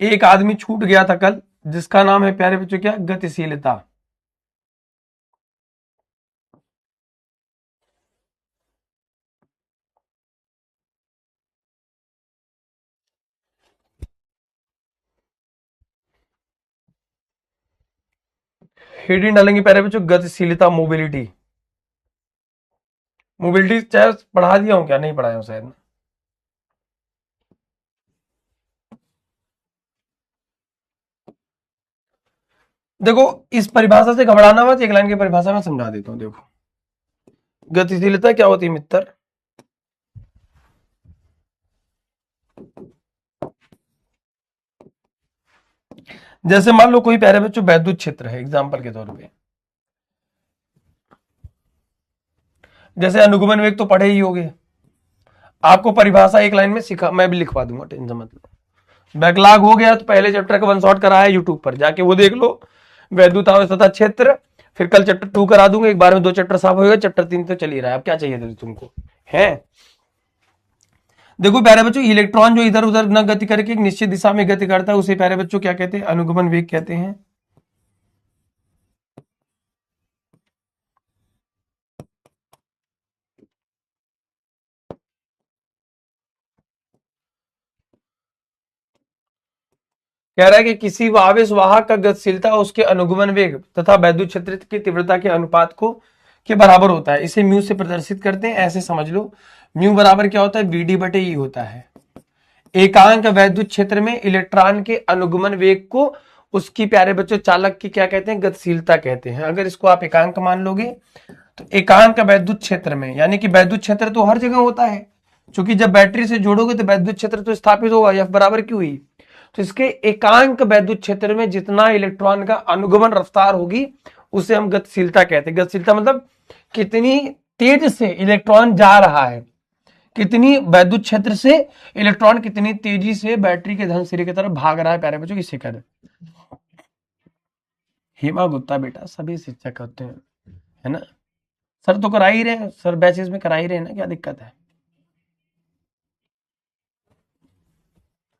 एक आदमी छूट गया था कल, जिसका नाम है प्यारे बच्चों क्या, गतिशीलता। हेडिंग डालेंगे प्यारे बच्चों गतिशीलता, मोबिलिटी। मोबिलिटी चाहे पढ़ा दिया हूं क्या, नहीं पढ़ाया हूं शायद। देखो इस परिभाषा से घबराना मत, एक लाइन की परिभाषा में समझा देता हूं। देखो गतिशीलता क्या होती है मित्र, जैसे मान लो कोई प्यारे बच्चों वैद्युत क्षेत्र है, एग्जांपल के तौर पे, जैसे अनुगमन वेग तो पढ़े ही होगे, आपको परिभाषा एक लाइन में सिखा, मैं भी लिखवा दूंगा, टेंशन मत लो। बैकलॉग हो गया तो पहले चैप्टर का 1 शॉट कराया यूट्यूब पर, जाके वो देख लो, वैद्युत आवेश क्षेत्र, फिर कल चैप्टर 2 करा दूंगा, एक बार में 2 चैप्टर साफ होगा, चैप्टर 3 तो चल ही रहा है, अब क्या चाहिए तुमको है। देखो प्यारे बच्चों, इलेक्ट्रॉन जो इधर उधर न गति करके एक निश्चित दिशा में गति करता है, उसे प्यारे बच्चों क्या कहते हैं, अनुगमन वेग कहते हैं। कह रहा है कि किसी आवेश वाहक का गतिशीलता उसके अनुगमन वेग तथा वैद्युत क्षेत्र की तीव्रता के अनुपात को के बराबर होता है, इसे म्यू से प्रदर्शित करते हैं, ऐसे समझ लो। म्यू बराबर क्या होता है, बीडी बटे ई होता है। एकांक वैद्युत क्षेत्र में इलेक्ट्रॉन के अनुगमन वेग को उसकी प्यारे बच्चों चालक की क्या कहते हैं, गतिशीलता कहते हैं। अगर इसको आप एकांक मान लोगे तो एकांक वैद्युत क्षेत्र में, यानी कि वैद्युत क्षेत्र तो हर जगह होता है, क्योंकि जब बैटरी से जोड़ोगे तो वैद्युत क्षेत्र तो स्थापित होगा, F बराबर क्यू हुई। तो इसके एकांक वैद्युत क्षेत्र में जितना इलेक्ट्रॉन का अनुगमन रफ्तार होगी उसे हम गतिशीलता कहते हैं। गतिशीलता मतलब कितनी तेज से इलेक्ट्रॉन जा रहा है, कितनी वैद्युत क्षेत्र से इलेक्ट्रॉन कितनी तेजी से बैटरी के धन सिरे की तरफ भाग रहा है प्यारे बच्चों, इसे कहते हैं। हेमा गुप्ता बेटा सभी शिक्षक होते हैं, है ना। सर तो करा ही रहे हैं, सर बैचेस में करा ही रहे हैं ना, क्या दिक्कत है,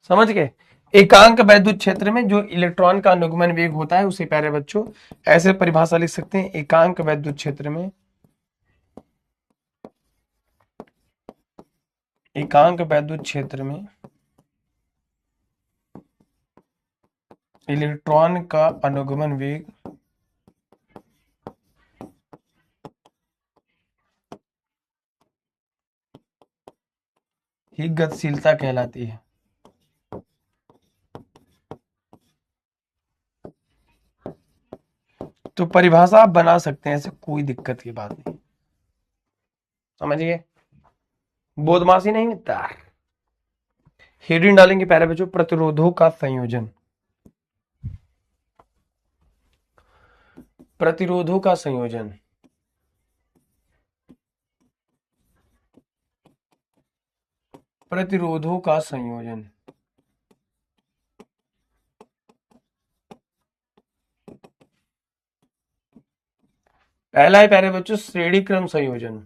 समझ गए। एकांक वैद्युत क्षेत्र में जो इलेक्ट्रॉन का अनुगमन वेग होता है उसे प्यारे बच्चों ऐसे परिभाषा लिख सकते हैं, एकांक वैद्युत क्षेत्र में, एकांक वैद्युत क्षेत्र में इलेक्ट्रॉन का अनुगमन वेग ही गतिशीलता कहलाती है। तो परिभाषा आप बना सकते हैं, ऐसे कोई दिक्कत की बात नहीं, समझिए, बोधमासी नहीं मिलता। हेडिंग डालेंगे प्यारे बच्चों, प्रतिरोधों का संयोजन, प्रतिरोधों का संयोजन, प्रतिरोधों का संयोजन। पहला है प्यारे बच्चों श्रेणी क्रम संयोजन,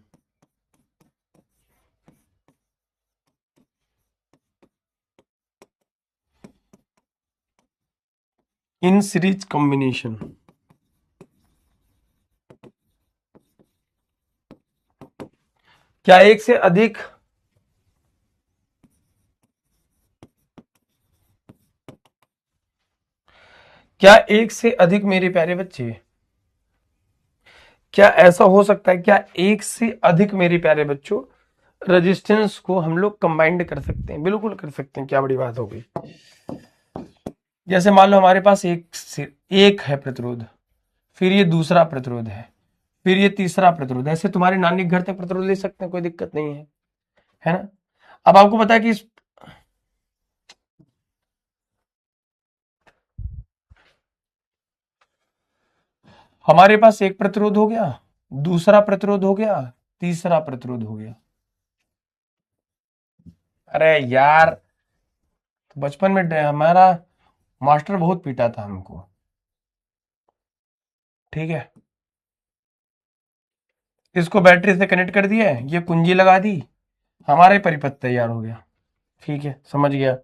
इन सीरीज कॉम्बिनेशन। क्या एक से अधिक क्या एक से अधिक मेरे प्यारे बच्चे, क्या ऐसा हो सकता है, क्या एक से अधिक मेरे प्यारे बच्चों रेजिस्टेंस को हम लोग कंबाइंड कर सकते हैं? बिल्कुल कर सकते हैं, क्या बड़ी बात हो गई। जैसे मान लो हमारे पास एक है प्रतिरोध, फिर ये दूसरा प्रतिरोध है, फिर ये तीसरा प्रतिरोध, ऐसे तुम्हारे नानी के घर तक प्रतिरोध ले सकते हैं, कोई दिक्कत नहीं है ना। अब आपको पता है कि हमारे पास एक प्रतिरोध हो गया, दूसरा प्रतिरोध हो गया, तीसरा प्रतिरोध हो गया। अरे यार, बचपन में हमारा मास्टर बहुत पीटा था हमको, ठीक है। इसको बैटरी से कनेक्ट कर दिया, ये कुंजी लगा दी, हमारा परिपथ तैयार हो गया, ठीक है, समझ गया।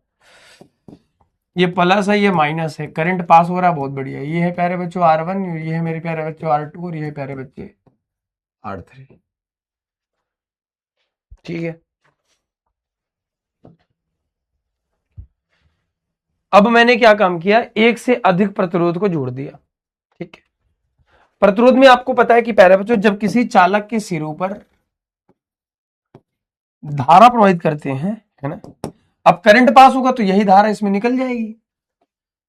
ये प्लस है, ये माइनस है, करंट पास हो रहा है, बहुत बढ़िया। ये है प्यारे बच्चों R1, ये है मेरे प्यारे बच्चों R2, और ये है प्यारे बच्चे R3, ठीक है। अब मैंने क्या काम किया, एक से अधिक प्रतिरोध को जोड़ दिया, ठीक है। प्रतिरोध में आपको पता है कि प्यारे बच्चों जब किसी चालक के सिरों पर धारा प्रवाहित करते हैं, है ना, अब करंट पास होगा तो यही धारा इसमें निकल जाएगी।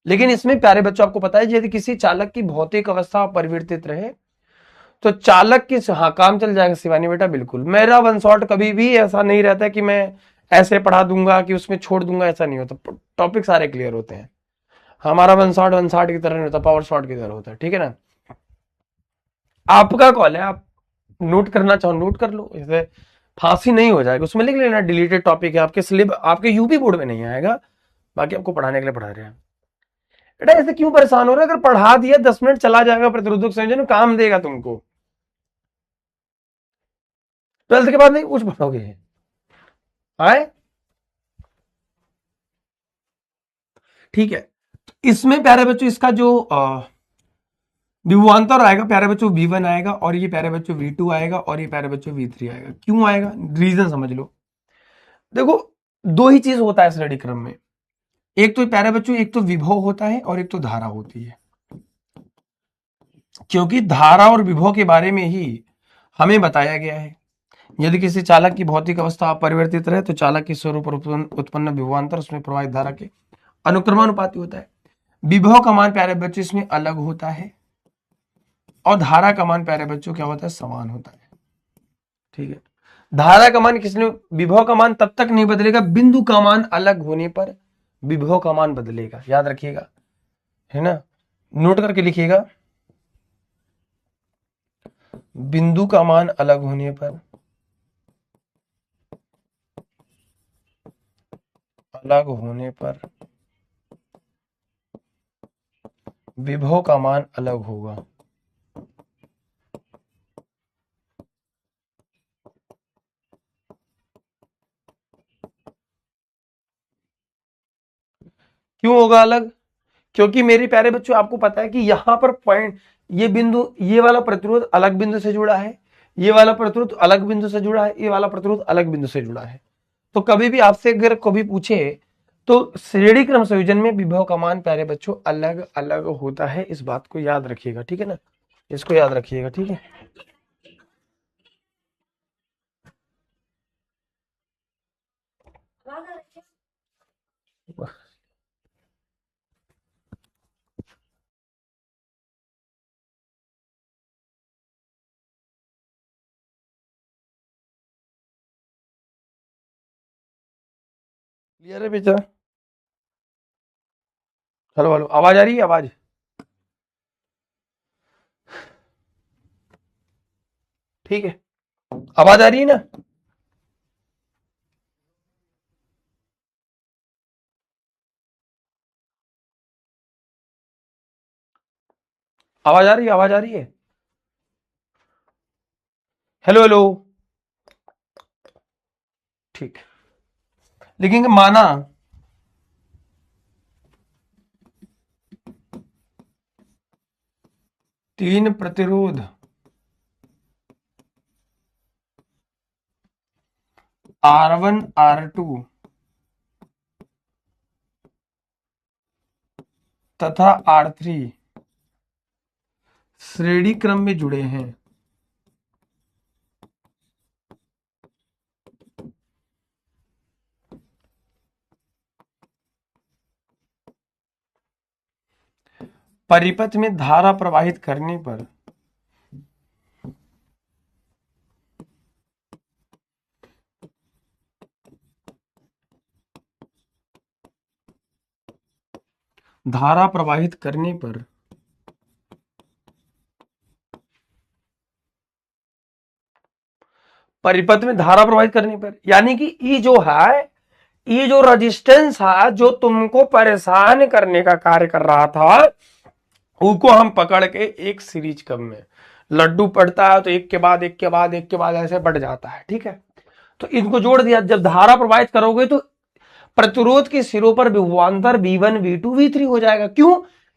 लेकिन इसमें प्यारे बच्चों आपको पता है यदि किसी चालक की भौतिक अवस्था परिवर्तित रहे तो चालक की, हाँ काम चल जाएगा शिवानी बेटा, बिल्कुल। मेरा वन शॉट कभी भी ऐसा नहीं रहता कि मैं ऐसे पढ़ा दूंगा कि उसमें छोड़ दूंगा, ऐसा नहीं होता, टॉपिक सारे क्लियर होते हैं। हमारा वन शॉट की तरह नहीं होता, पावर शॉट की तरह होता है, ठीक है ना। आपका कॉल है, आप नोट करना चाहो नोट कर लो, इसे फांसी नहीं हो जाएगा, उसमें लिख लेना डिलीटेड टॉपिक है, आपके स्लिप आपके यूपी बोर्ड में नहीं आएगा, बाकी आपको पढ़ाने के लिए पढ़ा रहे हैं। बेटा ऐसे क्यों परेशान हो रहे हो, अगर पढ़ा दिया 10 मिनट चला जाएगा, प्रतिरोधक संयोजन काम देगा तुमको, 12th के बाद नहीं कुछ पढ़ोगे, आए, ठीक है। इसमें प्यारे बच्चों इसका जो विभवांतर आएगा प्यारे बच्चों V1 आएगा, और ये प्यारे बच्चों V2 आएगा, और ये प्यारे बच्चों V3 आएगा। क्यों आएगा, रीजन समझ लो। देखो दो ही चीज होता है स्टडी क्रम में, एक तो प्यारे बच्चों एक तो विभव होता है और एक तो धारा होती है, क्योंकि धारा और विभव के बारे में ही हमें बताया गया है। यदि किसी चालक की भौतिक अवस्था अपरिवर्तित रहे तो चालक के स्वरूप पर उत्पन्न विभवांतर उसमें प्रवाहित धारा के अनुक्रमानुपाती होता है। विभव का मान प्यारे बच्चों इसमें अलग होता है और धारा का मान प्यारे बच्चों क्या होता है, समान होता है। ठीक है, धारा का मान किसने, विभव का मान तब तक नहीं बदलेगा, बिंदु का मान अलग होने पर विभव का मान बदलेगा, याद रखिएगा, है ना, नोट करके लिखिएगा। बिंदु का मान अलग होने पर विभव का मान अलग होगा। क्यों होगा अलग? क्योंकि मेरे प्यारे बच्चों आपको पता है कि यहां पर पॉइंट, ये बिंदु, ये वाला प्रतिरोध अलग बिंदु से जुड़ा है, ये वाला प्रतिरोध अलग बिंदु से जुड़ा है, ये वाला प्रतिरोध अलग बिंदु से जुड़ा है। तो कभी भी आपसे अगर कभी पूछे तो श्रेणी क्रम संयोजन में विभव का मान प्यारे बच्चों अलग अलग होता है, इस बात को याद रखिएगा, ठीक है ना, इसको याद रखिएगा, ठीक है। क्लियर है बेटा? हेलो हेलो, आवाज आ रही है? आवाज ठीक है, आवाज आ रही है ना? आवाज आ रही है? आवाज आ रही है? हेलो हेलो, ठीक। लिखेंगे माना तीन प्रतिरोध R1 R2 तथा R3 श्रेणी क्रम में जुड़े हैं। परिपथ में धारा प्रवाहित करने पर धारा प्रवाहित करने पर परिपथ में धारा प्रवाहित करने पर, यानी कि ये जो है, ये जो रेजिस्टेंस है जो तुमको परेशान करने का कार्य कर रहा था, उसको हम पकड़ के एक सीरीज क्रम में, लड्डू पड़ता है तो एक के बाद एक के बाद एक के बाद ऐसे बढ़ जाता है, ठीक है। तो इनको जोड़ दिया, जब धारा प्रवाहित करोगे तो प्रतिरोध के सिरों पर विभवांतर V1 V2 V3 हो जाएगा। क्यों?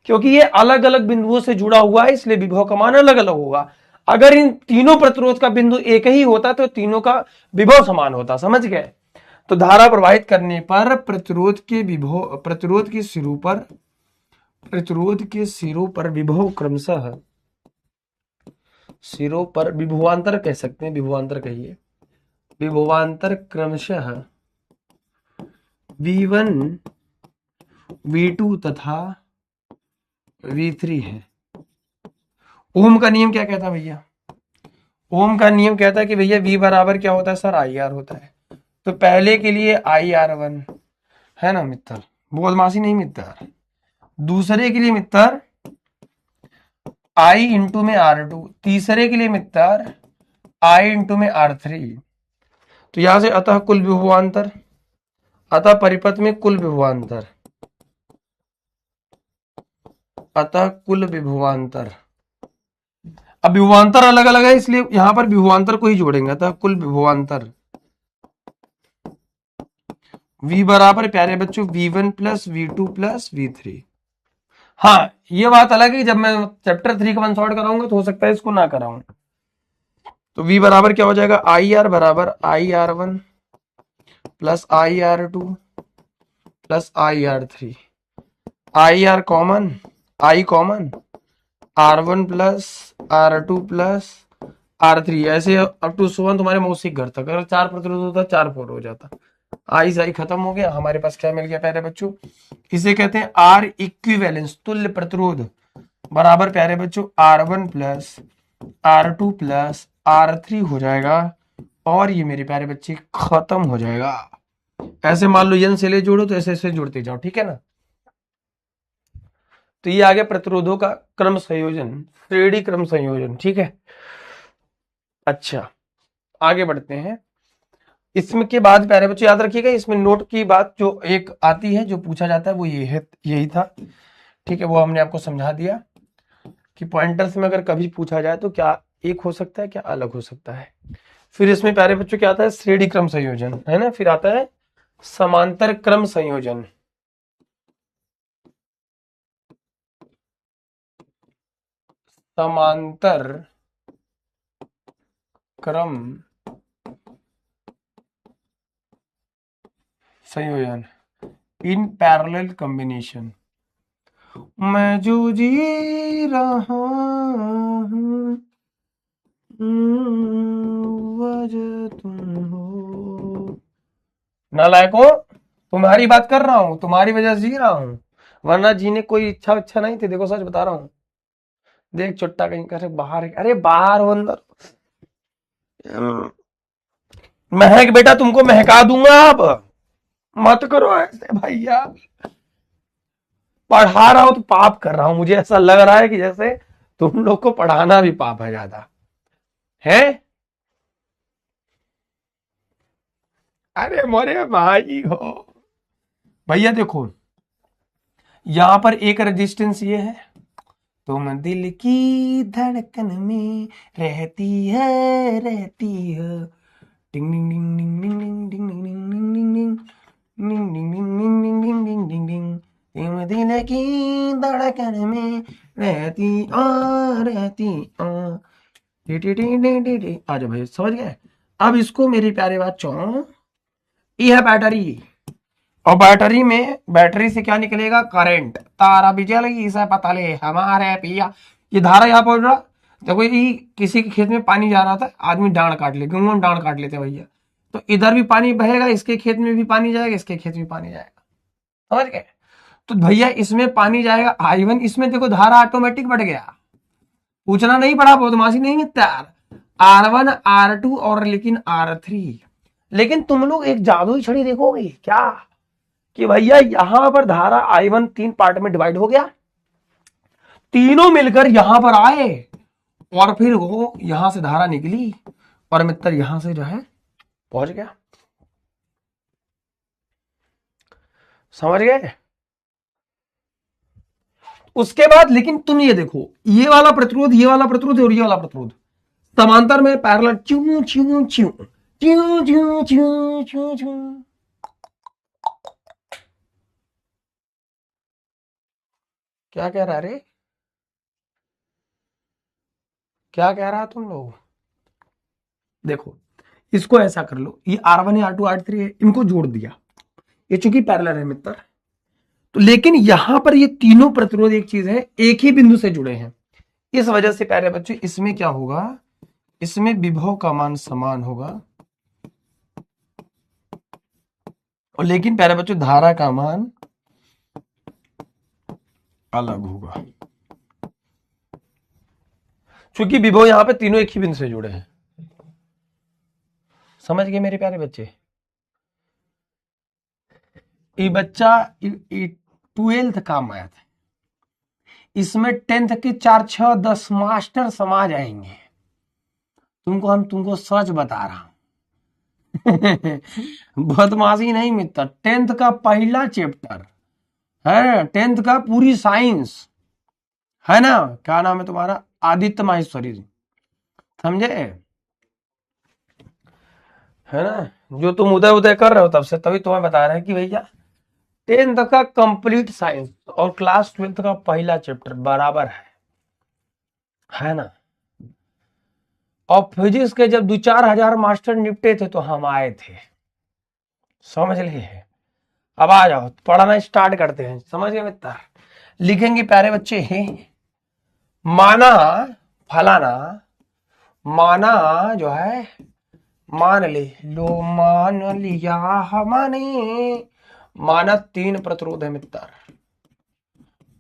क्योंकि ये अलग अलग बिंदुओं से जुड़ा हुआ है, इसलिए विभव का मान अलग अलग होगा। अगर इन तीनों प्रतिरोध का बिंदु एक ही होता तो तीनों का विभव समान होता, समझ गए? तो धारा प्रवाहित करने पर प्रतिरोध के सिरों पर विभव क्रमशः, सिरों पर विभवांतर कह सकते हैं, विभवांतर कहिए, विभवांतर क्रमशः V1 V2 तथा V3 है। ओम का नियम क्या कहता है भैया? ओम का नियम कहता है कि भैया V बराबर क्या होता है सर, IR होता है। तो पहले के लिए IR1 है ना मित्र, बदमाशी नहीं मित्र। दूसरे के लिए मित्र I इंटू में R2, तीसरे के लिए मित्र I इंटू में R3। तो यहां से अतः कुल विभवांतर, अतः परिपथ में कुल विभवांतर, अतः कुल विभवांतर। अब विभवांतर अलग अलग है इसलिए यहां पर विभवांतर को ही जोड़ेंगे, अतः कुल विभवांतर V बराबर प्यारे बच्चों V1 plus V2 plus V3। हाँ, ये बात अलग है, जब मैं चैप्टर 3 का वन शॉट कराऊंगा तो हो सकता है इसको ना कराऊं। तो V बराबर क्या हो जाएगा, IR बराबर IR1 plus IR2 plus IR3। IR common, I common, R1 plus R2 plus R3, ऐसे अप टू 7 तुम्हारे मौसिक घर तक। अगर 4 प्रतिरोध होता 4 4 हो जाता। आई से आई खत्म हो गया, हमारे पास क्या मिल गया प्यारे बच्चों, इसे कहते हैं आर इक्विवेलेंस, तुल्य प्रतिरोध बराबर प्यारे बच्चों R1 plus R2 plus R3 हो जाएगा, और ये मेरे प्यारे बच्चे खत्म हो जाएगा। ऐसे मान लो n से ले जोड़ो तो ऐसे ऐसे जुड़ते जाओ, ठीक है ना। तो ये आ गया प्रतिरोधों का क्रम संयोजन, श्रेणी क्रम संयोजन, ठीक है। अच्छा आगे बढ़ते हैं। इसमें के बाद प्यारे बच्चों याद रखिएगा, इसमें नोट की बात जो एक आती है, जो पूछा जाता है वो ये है, यही था, ठीक है। वो हमने आपको समझा दिया कि पॉइंटर्स में अगर कभी पूछा जाए तो क्या एक हो सकता है, क्या अलग हो सकता है। फिर इसमें प्यारे बच्चों क्या आता है, श्रेणी क्रम संयोजन, है ना। फिर आता है समांतर क्रम संयोजन, समांतर क्रम संयोजन, इन पैरेलल कॉम्बिनेशन। मैं जो जी रहा हूं वजह तुम हो, नालायको तुम्हारी बात कर रहा हूं, तुम्हारी वजह से जी रहा हूं, वरना जीने कोई इच्छा नहीं थी। देखो सच बता रहा हूं, देख चुट्टा कहीं कर बाहर, अरे बाहर हो अंदर, महक बेटा तुमको महका दूंगा, अब मत करो ऐसे भैया, पढ़ा रहा हूं तो पाप कर रहा हूं, मुझे ऐसा लग रहा है कि जैसे तुम लोग को पढ़ाना भी पाप है ज्यादा, है। अरे मोरे भाई हो भैया, देखो यहां पर एक रेजिस्टेंस ये है, तुम दिल की धड़कन में रहती है, डिंग डिंग डिंग डिंग डिंग डिंग डिंग डिंग डिंग डिंग डिंग डिंग डिंग डिंग डिंग डिंग डिंग, तुम दिल की धड़कन में रहती आ, टी टी टी टी टी टी। आ जाओ भाई, समझ गए। अब इसको मेरी प्यारे बच्चों, ये है बैटरी, और बैटरी में, बैटरी से क्या निकलेगा, करंट, तारा बिजली इसे पता ले हमारे पिया, ये धारा यहाँ पर रहा। देखो ये किसी के खेत में पानी जा रहा था, आदमी डांड काट ले, गेहूं डांड काट लेते भैया, तो इधर भी पानी बहेगा, इसके खेत में भी पानी जाएगा, इसके खेत में पानी जाएगा, समझ गए। तो भैया इसमें पानी जाएगा I1, इसमें देखो धारा ऑटोमेटिक बढ़ गया, पूछना नहीं पड़ा, बदमाशी नहीं है यार। R1 R2 और लेकिन R3, लेकिन तुम लोग एक जादुई छड़ी देखोगे क्या, कि भैया यहां पर धारा I1 तीन पार्ट में डिवाइड हो गया, तीनों मिलकर यहां पर आए, और फिर वो यहां से धारा निकली, और मित्र यहां से जो है पहुंच गया, समझ गए। उसके बाद लेकिन तुम ये देखो, ये वाला प्रतिरोध, ये वाला प्रतिरोध और ये वाला प्रतिरोध समांतर में parallel, chew chew chew chew chew chew chew chew. क्या कह रहा रे, क्या कह रहा तुम लोग। देखो इसको ऐसा कर लो, ये R1 है, R2 R3 है, इनको जोड़ दिया, ये चूंकि पैरेलल है मित्र, तो लेकिन यहां पर ये तीनों प्रतिरोध एक चीज है, एक ही बिंदु से जुड़े हैं, इस वजह से प्यारे बच्चों इसमें क्या होगा, इसमें विभव का मान समान होगा, और लेकिन प्यारे बच्चों धारा का मान अलग होगा, क्योंकि विभव यहां पे तीनों एक ही बिंदु से जुड़े हैं, समझ गए मेरे प्यारे बच्चे। ये बच्चा 12th का मैथ, इसमें 10th के 4 6 10 मास्टर समा जाएंगे, तुमको सच बता रहा हूं बदमाशी नहीं मित्र, 10th का पहला चैप्टर है, 10th का पूरी साइंस है ना, क्या नाम है तुम्हारा, आदित्य माहेश्वरी, समझे, है ना, जो तुम उदय उदय कर रहे हो तब से, तभी तुम्हें बता रहे हैं कि भैया 10th का कंप्लीट साइंस और क्लास 12th का पहला चैप्टर बराबर है ना। और फिजिक्स के जब 2-4 हजार मास्टर निपटे थे तो हम आए थे, समझ लिए। अब आ जाओ पढ़ना स्टार्ट करते हैं, समझ गए मित्र। लिखेंगे प्यारे बच्चे, माना फलाना, माना जो है मान ले लो, मान लिया हमने। माना 3 प्रतिरोध है मित्र,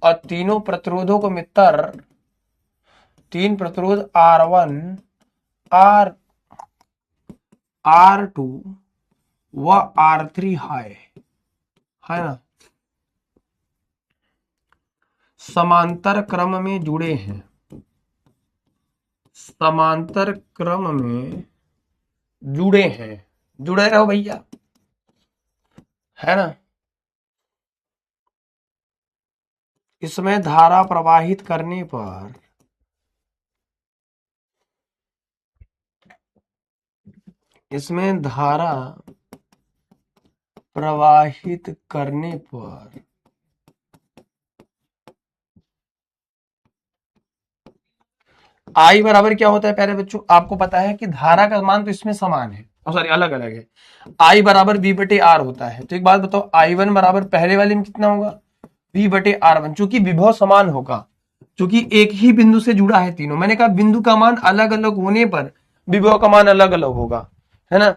और तीनों प्रतिरोधों को मित्र, 3 प्रतिरोध R1, R R2 व R3 है ना, समांतर क्रम में जुड़े हैं, समांतर क्रम में जुड़े हैं। जुड़े रहो भैया, है ना। इसमें धारा प्रवाहित करने पर, इसमें धारा प्रवाहित करने पर आई बराबर क्या होता है प्यारे बच्चों, आपको पता है कि धारा का मान तो इसमें समान है, सॉरी अलग अलग है। आई बराबर V बटे आर होता है। तो एक बात बताओ, I1 बराबर पहले वाले में कितना होगा, V बटे R1, चूंकि विभव समान होगा, चूंकि एक ही बिंदु से जुड़ा है तीनों। मैंने कहा बिंदु का मान अलग अलग होने पर विभव का मान अलग अलग होगा, है ना।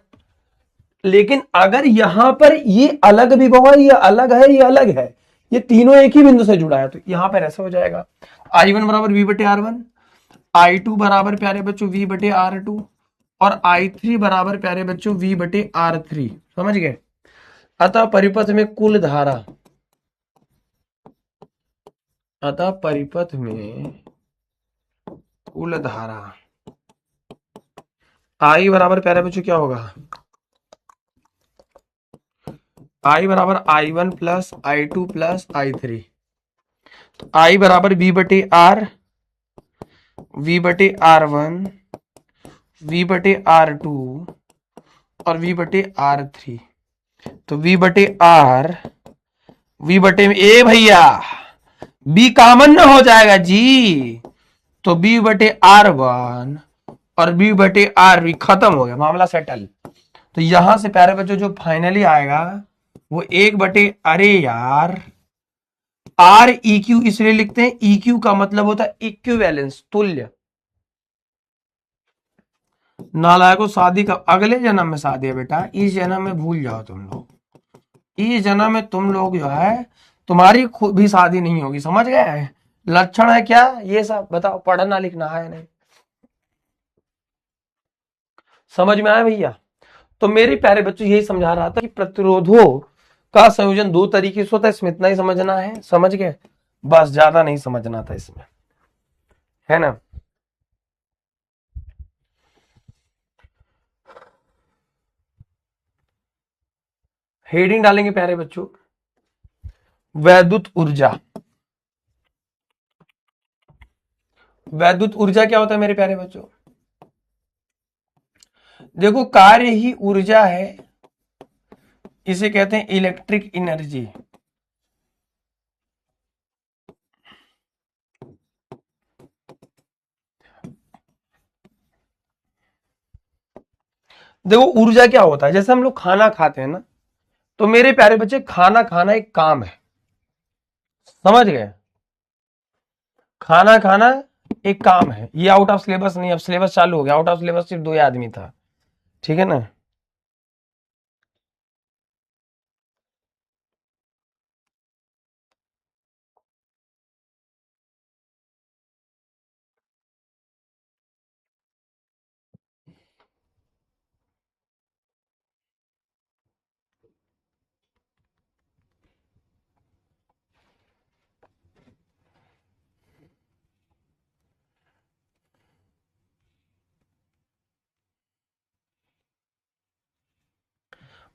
लेकिन अगर यहां पर ये अलग विभव है, ये अलग है, ये अलग है, ये तीनों एक ही बिंदु से जुड़ा है, तो यहां पर ऐसा हो जाएगा I1 बराबर V बटे R1, I2 बराबर प्यारे बच्चों V बटे R2, और I3 बराबर प्यारे बच्चों V बटे R3। समझ गए। अतः परिपथ में कुल धारा, अतः परिपथ में कुल धारा I बराबर प्यारे बच्चों क्या होगा, I बराबर I1 plus I2 plus I3। तो I बराबर V बटे R, V बटे R1, V बटे R2 और V बटे R3। तो V बटे R, V बटे में ए भैया B कॉमन ना हो जाएगा जी, तो B बटे R1 और B बटे R खत्म हो गया, मामला सेटल। तो यहां से प्यारे बच्चों जो फाइनली आएगा वो 1 बटे, अरे यार आर ई क्यू इसलिए लिखते हैं, ई क्यू का मतलब होता है इक्विवेलेंस, तुल्य। नालायकों शादी का अगले जन्म में शादी है बेटा, इस जन्म में भूल जाओ तुम लोग। इस जन्म में तुम लोग जो है तुम्हारी खुद भी शादी नहीं होगी, समझ गए। लक्षण है क्या ये सब बताओ, पढ़ना लिखना है नहीं, समझ में आया भैया। तो मेरे प्यारे बच्चों यही समझा रहा था कि प्रतिरोधों का संयोजन 2 तरीके से होता है, इसमें इतना ही समझना है, समझ गए, बस ज्यादा नहीं समझना था इसमें, है ना। हेडिंग डालेंगे प्यारे बच्चों, वैद्युत ऊर्जा। वैद्युत ऊर्जा क्या होता है मेरे प्यारे बच्चों, देखो कार्य ही ऊर्जा है, इसे कहते हैं इलेक्ट्रिक एनर्जी। देखो ऊर्जा क्या होता है, जैसे हम लोग खाना खाते हैं ना, तो मेरे प्यारे बच्चे खाना खाना एक काम है, समझ गए। खाना खाना एक काम है, ये आउट ऑफ सिलेबस नहीं, अब सिलेबस चालू हो गया, आउट ऑफ सिलेबस सिर्फ 2 ही आदमी था, ठीक है ना।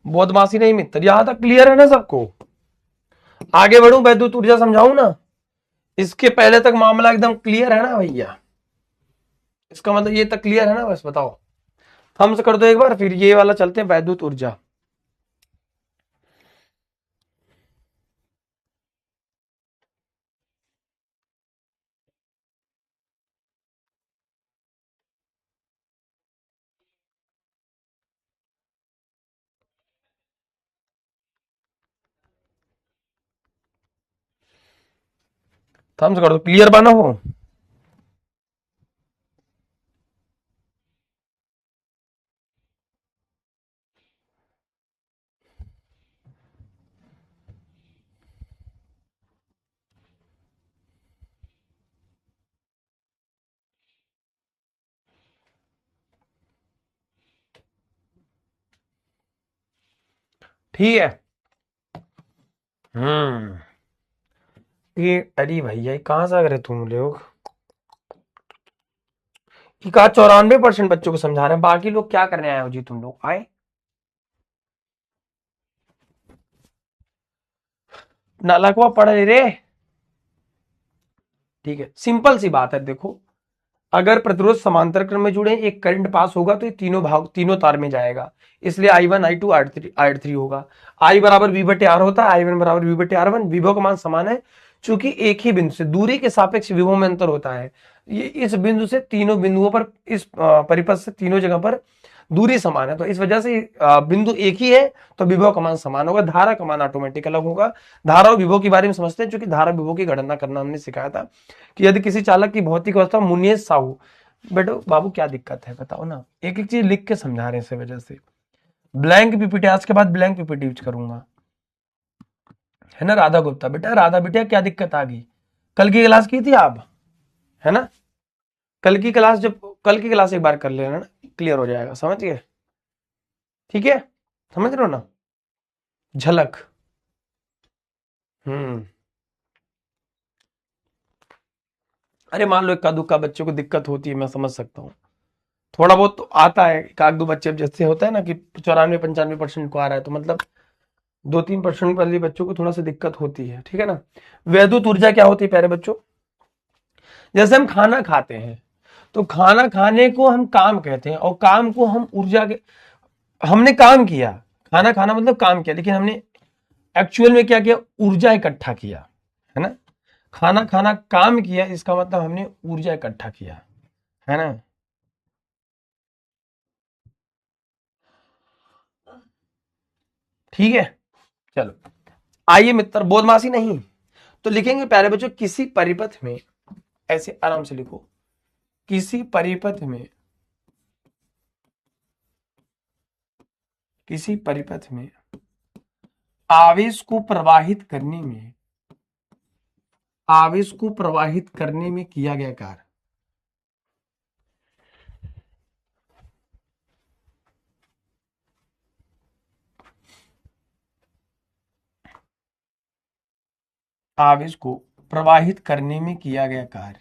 बदमाशी नहीं मित्र, यहां तक क्लियर है ना सबको। आगे बढ़ू, वैद्युत ऊर्जा समझाऊं ना, इसके पहले तक मामला एकदम क्लियर है ना भैया, इसका मतलब ये तक क्लियर है ना, बस बताओ। थम्स कर दो एक बार, फिर ये वाला चलते हैं वैद्युत ऊर्जा। थम्स कर दो, क्लियर बना हो। ठीक है। ये अरे भैया ये कहाँ से आ गए तुम लोग? ये कहा 94% बच्चों को समझा रहे हैं, बाकी लोग क्या करने आए हो जी? तुम लोग आए नालकवा पढ़ रे। ठीक है, सिंपल सी बात है, देखो अगर प्रतिरोध समांतर क्रम में जुड़े एक करंट पास होगा तो ये तीनों तार में जाएगा, इसलिए I1 I2 R3 होगा। I बराबर V बटे R होता है, I1 बराबर V बटे R1। विभव का मान समान है, चूंकि एक ही बिंदु से दूरी के सापेक्ष विभव में अंतर होता है। ये इस बिंदु से तीनों बिंदुओं पर, इस परिपथ से तीनों जगह पर दूरी समान है, तो इस वजह से बिंदु एक ही है तो विभव का मान समान होगा, धारा का मान ऑटोमेटिक अलग होगा। धारा और विभव के बारे में समझते हैं, क्योंकि धारा विभव की गणना करना हमने सिखाया था कि यदि किसी चालक की भौतिक अवस्था मुनियत साहू, बेटो बाबू क्या दिक्कत है बताओ ना, एक एक चीज लिख के समझा रहे हैं, इस वजह से ब्लैंक पीपीटी, आज के बाद ब्लैंक पीपीटी यूज करूंगा, है ना। राधा गुप्ता, बेटा राधा बेटा क्या दिक्कत आ गई? कल की क्लास की थी आप, है ना। कल की क्लास एक बार कर लेना ना, क्लियर हो जाएगा, समझ गए? ठीक है, समझ रहे हो ना। झलक। अरे मान लो इक्का दुक्का बच्चों को दिक्कत होती है, मैं समझ सकता हूँ, थोड़ा बहुत तो आता है, एक आध दो बच्चे जैसे होता है ना कि 94-95% को आ रहा है, तो मतलब 2-3% वाले बच्चों को थोड़ा सा दिक्कत होती है, ठीक है ना। वैद्युत ऊर्जा क्या होती है प्यारे बच्चों? जैसे हम खाना खाते हैं तो खाना खाने को हम काम कहते हैं, और काम को हम ऊर्जा के, हमने काम किया, खाना खाना मतलब काम किया, लेकिन हमने एक्चुअल में क्या किया? ऊर्जा इकट्ठा किया, है ना। खाना खाना काम किया, इसका मतलब हमने ऊर्जा इकट्ठा किया, है ना। ठीक है, चलो आइए मित्र, बोधमासी नहीं तो लिखेंगे प्यारे बच्चों, किसी परिपथ में, ऐसे आराम से लिखो, किसी परिपथ में, किसी परिपथ में आवेश को प्रवाहित करने में, आवेश को प्रवाहित करने में किया गया कार्य, आवेश को प्रवाहित करने में किया गया कार्य।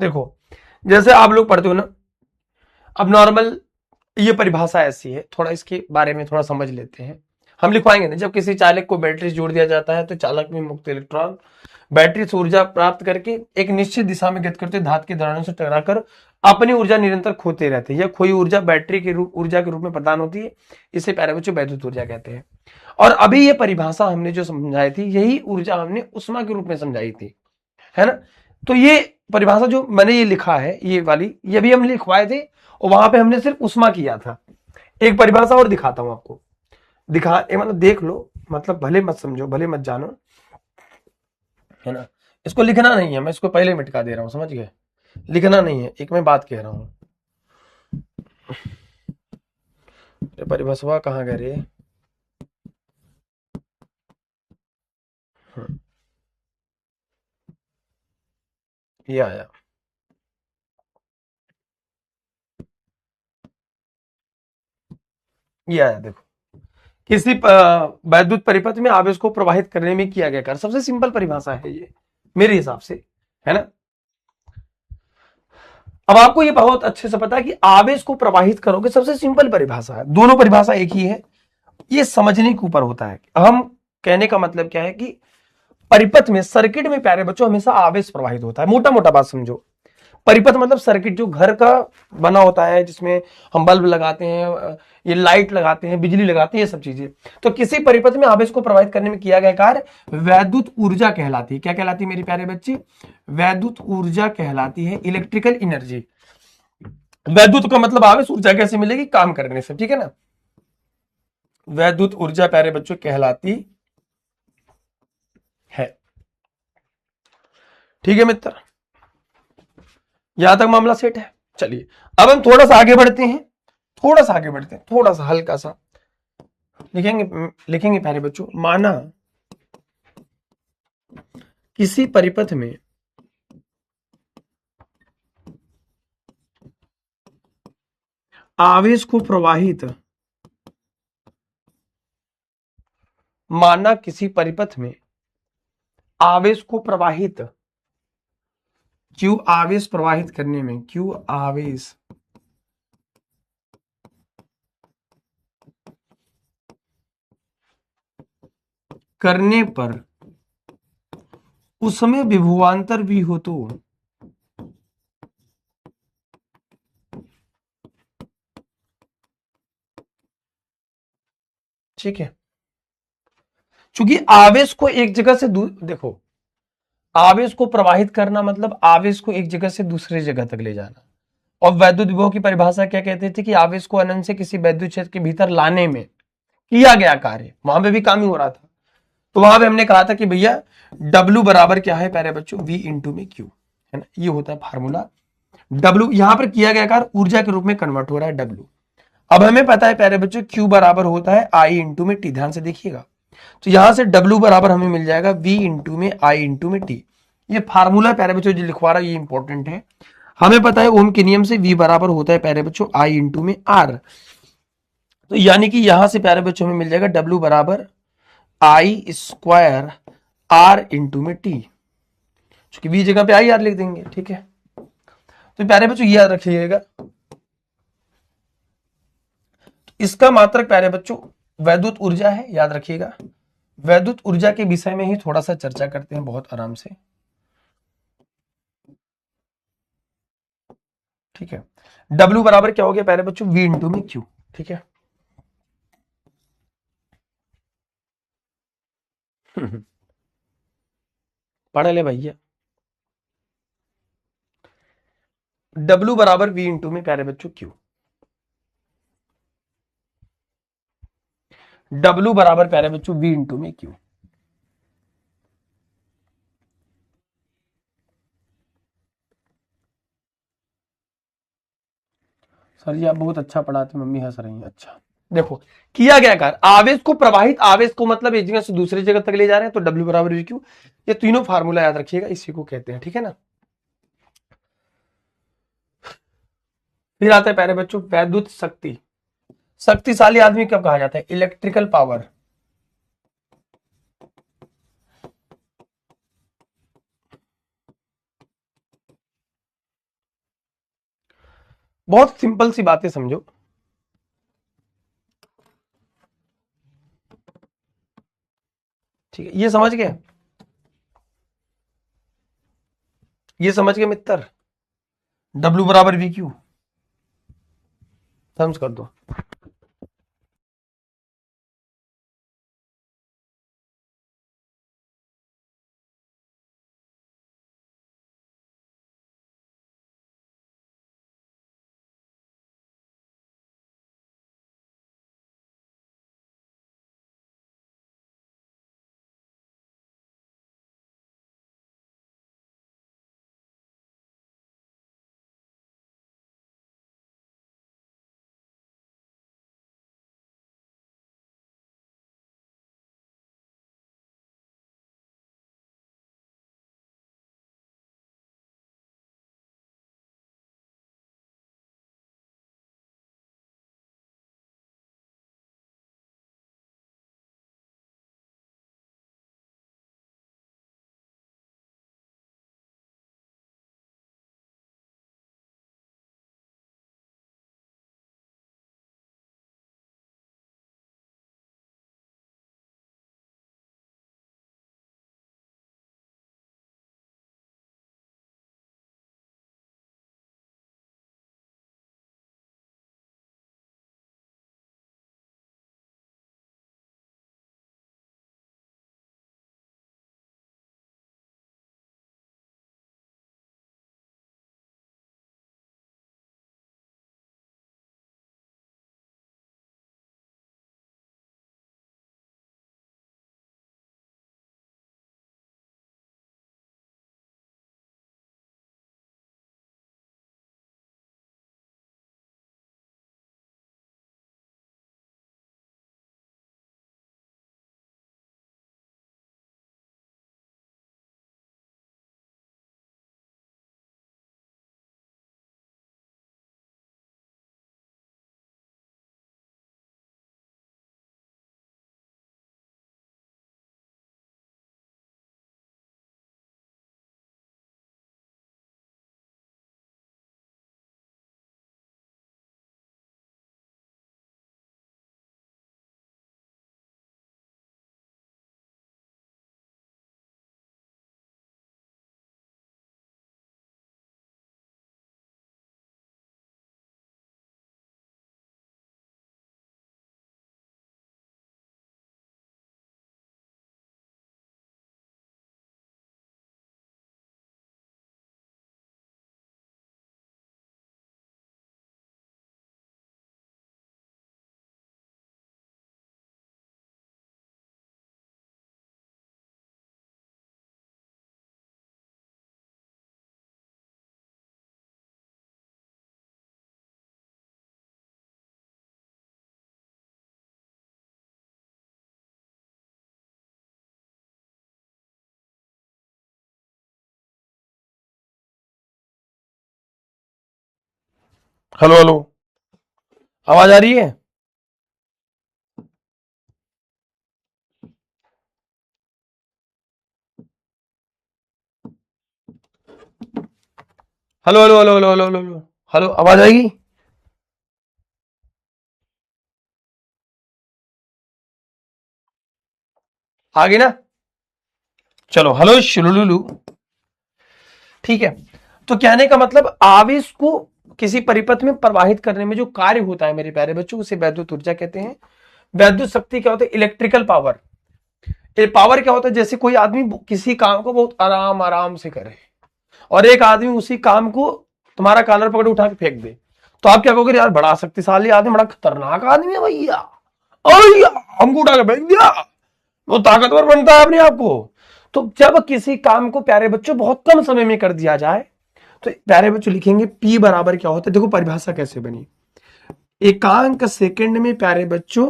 देखो जैसे आप लोग पढ़ते हो ना, अब नॉर्मल ये परिभाषा ऐसी है, थोड़ा इसके बारे में थोड़ा समझ लेते हैं, हम लिखवाएंगे ना। जब किसी चालक को बैटरी से जोड़ दिया जाता है तो चालक में मुक्त इलेक्ट्रॉन बैटरी से ऊर्जा प्राप्त करके एक निश्चित दिशा में गति करते धातु के दरारों से टकराकर अपनी ऊर्जा निरंतर खोते रहते हैं। यह खोई ऊर्जा बैटरी के ऊर्जा के रूप में प्रदान होती है, इसे प्यारे बच्चों वैद्युत ऊर्जा कहते हैं। और अभी ये परिभाषा हमने जो समझाई थी, यही ऊर्जा हमने उष्मा के रूप में समझाई थी, है ना। तो ये परिभाषा जो मैंने ये लिखा है, ये वाली, ये भी हम लिखवाए थे, और वहां पे हमने सिर्फ उष्मा किया था। एक परिभाषा और दिखाता हूं आपको, मतलब देख लो, मतलब भले मत समझो भले मत जानो, है ना। इसको लिखना नहीं है, मैं इसको पहले मिटका दे रहा हूं, समझ गए? लिखना नहीं है, एक मैं बात कह रहा हूं। परिभाषा कहाँ गए रे? ये आया, ये आया, देखो, किसी वैद्युत परिपथ में आवेश को प्रवाहित करने में किया गया कार्य। सबसे सिंपल परिभाषा है ये मेरे हिसाब से, है ना। अब आपको ये बहुत अच्छे से पता है कि आवेश को प्रवाहित करोगे, सबसे सिंपल परिभाषा है, दोनों परिभाषा एक ही है, ये समझने के ऊपर होता है। हम कहने का मतलब क्या है कि परिपथ में, सर्किट में प्यारे बच्चों हमेशा आवेश प्रवाहित होता है, मोटा मोटा बात समझो। परिपथ मतलब सर्किट जो घर का बना होता है, जिसमें हम बल्ब लगाते हैं, ये लाइट लगाते हैं, बिजली लगाते हैं, ये सब चीजें। तो किसी परिपथ में आवेश को प्रवाहित करने में किया गया कार्य वैद्युत ऊर्जा कहलाती है। क्या कहलाती है मेरी प्यारे बच्ची? वैद्युत ऊर्जा कहलाती है, इलेक्ट्रिकल एनर्जी। वैद्युत का मतलब आवेश, ऊर्जा कैसे मिलेगी? काम करने से, ठीक है ना। वैद्युत ऊर्जा प्यारे बच्चों कहलाती है, ठीक है मित्र, यहां तक मामला सेट है। चलिए अब हम थोड़ा सा आगे बढ़ते हैं, थोड़ा सा आगे बढ़ते हैं, थोड़ा सा हल्का सा, लिखेंगे प्यारे बच्चों, माना किसी परिपथ में आवेश को प्रवाहित, माना किसी परिपथ में आवेश को प्रवाहित, क्यू आवेश प्रवाहित करने में, क्यू आवेश करने पर उसमें विभवांतर भी हो तो ठीक है। क्योंकि आवेश को एक जगह से देखो, आवेश को प्रवाहित करना मतलब आवेश को एक जगह से दूसरी जगह तक ले जाना। और वैद्युत विभव की परिभाषा क्या कहते थे कि आवेश को अनंत से किसी वैद्युत क्षेत्र के भीतर लाने में किया गया कार्य, वहां पे भी काम ही हो रहा था। तो वहां पे हमने कहा था कि भैया W बराबर क्या है प्यारे बच्चों, V इंटू में Q, है ना, ये होता है फार्मूला। W यहां पर किया गया कार्य ऊर्जा के रूप में कन्वर्ट हो रहा है W। अब हमें पता है प्यारे बच्चों Q बराबर होता है I इंटू में T, ध्यान से देखिएगा। तो यहां से W बराबर हमें मिल जाएगा V इंटू में I इंटू में T। ये फार्मूला प्यारे बच्चों जो लिखवा रहा है ये इंपॉर्टेंट है। हमें पता है ओम के नियम से V बराबर होता है प्यारे बच्चों I इंटू में R। तो यानी कि यहां से प्यारे बच्चों में मिल जाएगा W बराबर आई स्क्वायर R इंटू में T, क्योंकि V जगह पे आई आर लिख देंगे, ठीक है। तो प्यारे बच्चों ये याद रखिएगा, इसका मात्रक प्यारे बच्चों वैद्युत ऊर्जा है, याद रखिएगा। वैद्युत ऊर्जा के विषय में ही थोड़ा सा चर्चा करते हैं बहुत आराम से, ठीक है। W बराबर क्या हो गया प्यारे बच्चों, V इंटू में Q, ठीक है। पढ़ ले भैया। W बराबर V इंटू में प्यारे बच्चों Q, W बराबर प्यारे बच्चों V इंटू में Q। सर जी आप बहुत अच्छा पढ़ाते, मम्मी हंस रही है। अच्छा देखो, किया गया कार्य आवेश को प्रवाहित, आवेश को मतलब एक जगह से दूसरी जगह तक ले जा रहे हैं, तो W बराबर V Q। ये तीनों फार्मूला याद रखिएगा, इसी को कहते हैं, ठीक है ना। फिर आता है प्यारे बच्चों वैद्युत शक्ति। शक्तिशाली आदमी कब कहा जाता है, इलेक्ट्रिकल पावर। बहुत सिंपल सी बातें समझो, ठीक है। ये समझ गए, ये समझ गए मित्र, W बराबर V Q, समझ कर दो। हेलो हेलो, आवाज आ रही है? Hello hello hello hello hello hello hello hello, आवाज आएगी? आ गई ना? चलो, हेलो शुलुलुलु। ठीक है। तो कहने का मतलब आवेश को किसी परिपथ में प्रवाहित करने में जो कार्य होता है मेरे प्यारे बच्चों, उसे वैद्युत ऊर्जा कहते हैं। वैद्युत शक्ति क्या होता है? Electrical power. ये पावर क्या होता है? जैसे कोई आदमी किसी काम को बहुत आराम आराम से करे और एक आदमी उसी काम को तुम्हारा कॉलर पकड़ उठा के फेंक दे, तो आप क्या कहोगे? यार बड़ा शक्तिशाली आदमी, बड़ा खतरनाक आदमी है भैया, भैया हमको उठा के फेंक दिया। वो ताकतवर बनता है अपने आप को। तो जब किसी काम को प्यारे बच्चों बहुत कम समय में कर दिया जाए, तो प्यारे बच्चों लिखेंगे P बराबर क्या होता है? देखो परिभाषा कैसे बनी। एकांक सेकंड में प्यारे बच्चों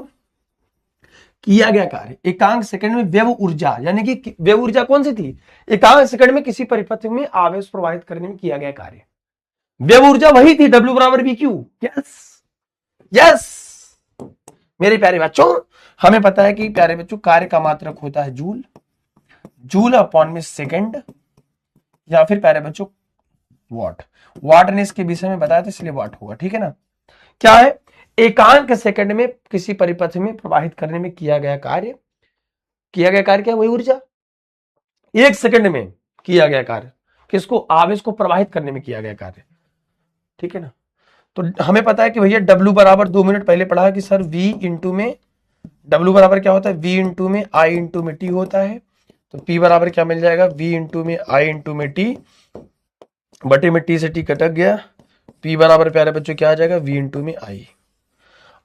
किया गया कार्य, एकांक सेकंड में व्यव ऊर्जा, यानी कि व्यव ऊर्जा कौन सी थी? एकांक सेकंड में किसी परिपथ में आवेश प्रवाहित करने में किया गया कार्य, व्यव ऊर्जा वही थी, W बराबर बी क्यू। यस यस मेरे प्यारे बच्चों, हमें पता है कि प्यारे बच्चों कार्य का मात्रक होता है जूल, जूल अपॉन में सेकंड, या फिर प्यारे बच्चों वॉट। वॉट ने इसके विषय में बताया था, इसलिए वॉट होगा। ठीक है ना? क्या है? एकांक सेकंड में किसी परिपथ में प्रवाहित करने में किया गया कार्य, किया गया कार्य क्या? वही ऊर्जा। एक सेकंड में किया गया कार्य, किसको? आवेश को प्रवाहित करने में किया गया कार्य। ठीक है ना? तो हमें पता है कि भैया W बराबर 2 मिनट पहले पढ़ा कि सर V इंटू में W बराबर क्या होता है? V इंटू में I इंटू में T होता है। तो P बराबर क्या मिल जाएगा? V इंटू में I इंटू में T, बटे में T से T कटक गया। P बराबर प्यारे बच्चों क्या आ जाएगा? V इंटू में I।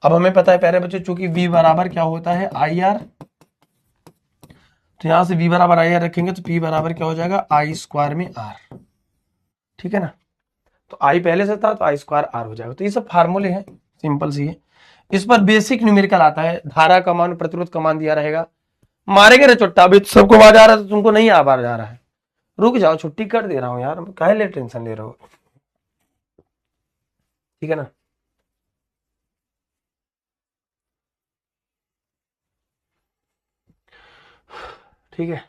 अब हमें पता है प्यारे बच्चों, चूंकि V बराबर क्या होता है? IR, तो यहां से V बराबर IR रखेंगे तो P बराबर क्या हो जाएगा? I स्क्वायर में R। ठीक है ना? तो I पहले से था तो I स्क्वायर R हो जाएगा। तो ये सब फार्मूले हैं, सिंपल सी है। इस पर बेसिक न्यूमेरिकल आता है, धारा का मान, प्रतिरोध का मान दिया रहेगा। मारेंगे रे चुट्टा, अभी सबको आवाज आ रहा है, तुमको नहीं आ रहा है। रुक जाओ, छुट्टी कर दे रहा हूं यार, काहे ले टेंशन ले रहे हो? ठीक है ना? ठीक है।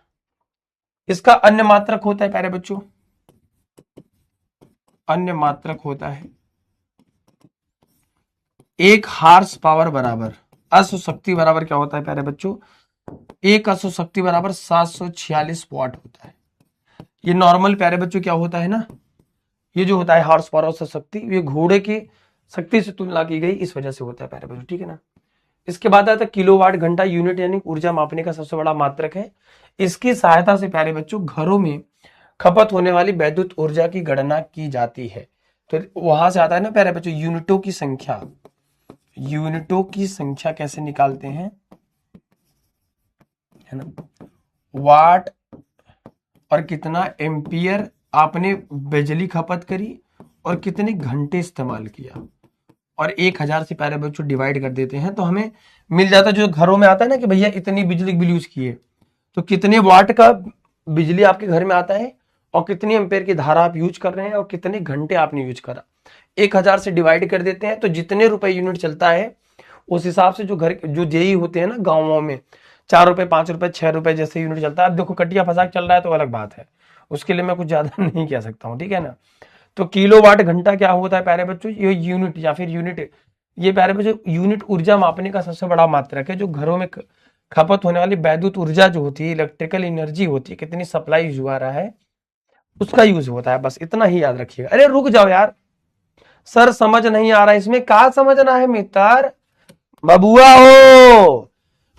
इसका अन्य मात्रक होता है प्यारे बच्चों, अन्य मात्रक होता है 1 हार्स पावर बराबर, अश्व शक्ति बराबर क्या होता है प्यारे बच्चों? 1 अश्व शक्ति बराबर 746 वाट होता है। ये नॉर्मल प्यारे बच्चों क्या होता है ना, ये जो होता है हॉर्स पावर अश्व शक्ति, ये घोड़े की शक्ति से तुलना की गई, इस वजह से होता है प्यारे बच्चों। ठीक है ना? इसके बाद आता है किलोवाट घंटा, यूनिट यानी ऊर्जा मापने का सबसे बड़ा मात्रक है। इसकी सहायता से प्यारे बच्चों घरों में खपत होने वाली वैद्युत ऊर्जा की गणना की जाती है। तो वहां से आता है ना प्यारे बच्चों, यूनिटों की संख्या, यूनिटों की संख्या कैसे निकालते हैं, है ना? वाट और कितना एम्पियर आपने बिजली खपत करी और कितने घंटे इस्तेमाल किया, और 1000 से प्यारे बच्चों डिवाइड कर देते हैं तो हमें मिल जाता है। जो घरों में आता है ना कि भैया इतनी बिजली बिल यूज किए, तो कितने वाट का बिजली आपके घर में आता है और कितनी एम्पेयर की धारा आप यूज कर रहे हैं और कितने घंटे आपने यूज करा, 1000 से डिवाइड कर देते हैं। तो जितने रुपए यूनिट चलता है उस हिसाब से जो घर जो जेई होते हैं ना गाँवों में, 4 रुपए 5 रुपए 6 रुपए जैसे यूनिट चलता है। अब देखो कटिया फसाक चल रहा है तो अलग बात है, उसके लिए मैं कुछ ज्यादा नहीं कह सकता हूँ। ठीक है ना? तो किलोवाट घंटा क्या होता है प्यारे बच्चों? ये यूनिट या फिर यूनिट, ये प्यारे बच्चों यूनिट ऊर्जा मापने का सबसे बड़ा मात्रक है। जो घरों में खपत होने वाली वैद्युत ऊर्जा जो होती है, इलेक्ट्रिकल एनर्जी होती है, कितनी सप्लाई हुआ रहा है, उसका यूज होता है। बस इतना ही याद रखिएगा। अरे रुक जाओ यार, सर समझ नहीं आ रहा है, इसमें क्या समझना है मित्र? बबुआ हो,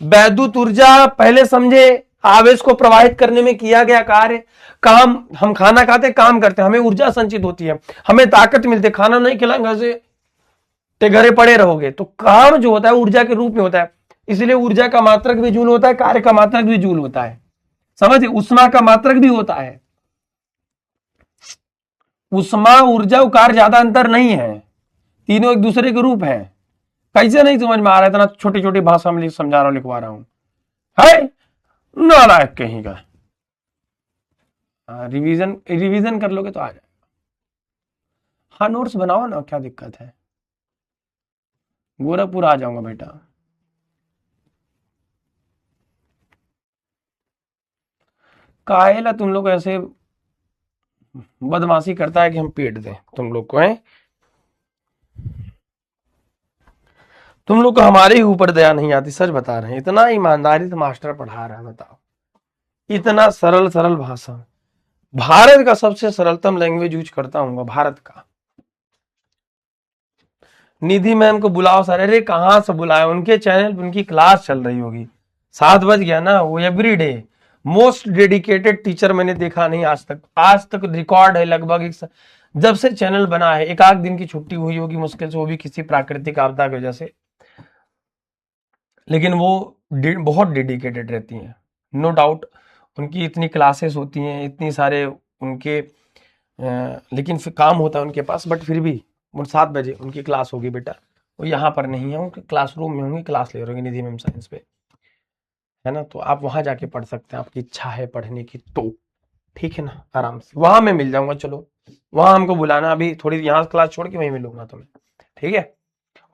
वैद्युत ऊर्जा पहले समझे, आवेश को प्रवाहित करने में किया गया कार्य। काम, हम खाना खाते काम करते, हमें ऊर्जा संचित होती है, हमें ताकत मिलती है। खाना नहीं खिलाएंगे ऐसे ते घरे पड़े रहोगे, तो काम जो होता है ऊर्जा के रूप में होता है। इसलिए ऊर्जा का मात्रक भी जूल होता है, कार्य का मात्रक भी जूल होता है। समझिए, उष्मा का मात्रक भी होता है। उष्मा ऊर्जा और कार्य ज्यादा अंतर नहीं है, तीनों एक दूसरे के रूप है। कैसे नहीं समझ में आ रहा है? इतना छोटी छोटी भाषा में समझा रहा हूं, लिखवा रहा हूं। है नालायक कहीं का। रिवीजन रिवीजन कर लोगे तो आ जाए। हाँ नोट्स बनाओ ना, क्या दिक्कत है? गोरखपुर आ जाऊंगा बेटा। काहेला तुम लोग ऐसे बदमाशी करता है कि हम पीट दें तुम लोग को, है? तुम लोग को हमारे ही ऊपर दया नहीं आती, सच बता रहे हैं। इतना ईमानदारी से मास्टर पढ़ा रहा है, बताओ, इतना सरल सरल भाषा। भारत का सबसे सरलतम लैंग्वेज यूज करता हूँ, भारत का। निधि मैम को बुलाओ सर। अरे कहाँ से बुलाए, उनके चैनल पे उनकी क्लास चल रही होगी। 7 बज गया ना, वो every day most dedicated teacher मैंने देखा नहीं आज तक। आज तक रिकॉर्ड है लगभग जब से चैनल बना है, एक आध दिन की छुट्टी हुई होगी मुश्किल से, वो भी किसी प्राकृतिक आपदा की वजह से, लेकिन वो बहुत डेडिकेटेड रहती हैं, नो डाउट। उनकी इतनी क्लासेस होती हैं, इतनी सारे उनके लेकिन फिर काम होता है उनके पास, बट फिर भी 7 बजे उनकी क्लास होगी बेटा। वो यहाँ पर नहीं है, उनके क्लासरूम में होंगी, क्लास ले रहे होंगे निधि मैम साइंस पे, है ना? तो आप वहां जाके पढ़ सकते हैं, आपकी इच्छा है पढ़ने की तो, ठीक है ना? आराम से वहां मैं मिल जाऊंगा। चलो वहां हमको बुलाना, अभी थोड़ी यहाँ क्लास छोड़ के वहीं मिलूंगा तुम्हें, ठीक है?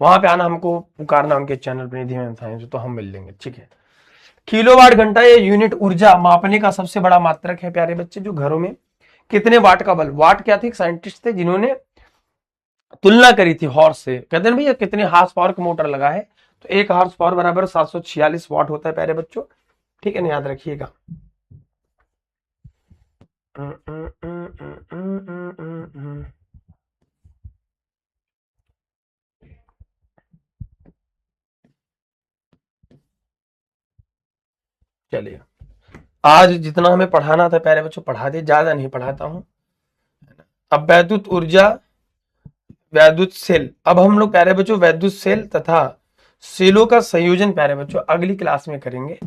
वहां पे आना, हमको पुकारना उनके चैनल पे निधि मैम साइंस, तो हम मिल लेंगे, ठीक है? किलोवाट घंटा ये यूनिट ऊर्जा मापने का सबसे बड़ा मात्रक है प्यारे बच्चे, जो घरों में कितने वाट का बल्ब। वाट क्या थी? साइंटिस्ट थे जिन्होंने तुलना करी थी हॉर्स से। कहते हैं भैया कितने हार्स पावर का मोटर लगा है, तो 1 हार्स पावर बराबर 746 वाट होता है प्यारे बच्चों, ठीक है ना? याद रखिएगा। चलिए, आज जितना हमें पढ़ाना था प्यारे बच्चों पढ़ा दिए, ज्यादा नहीं पढ़ाता हूं। अब वैद्युत ऊर्जा, वैद्युत सेल। अब हम लोग प्यारे बच्चों वैद्युत सेल तथा सेलों का संयोजन प्यारे बच्चों अगली क्लास में करेंगे।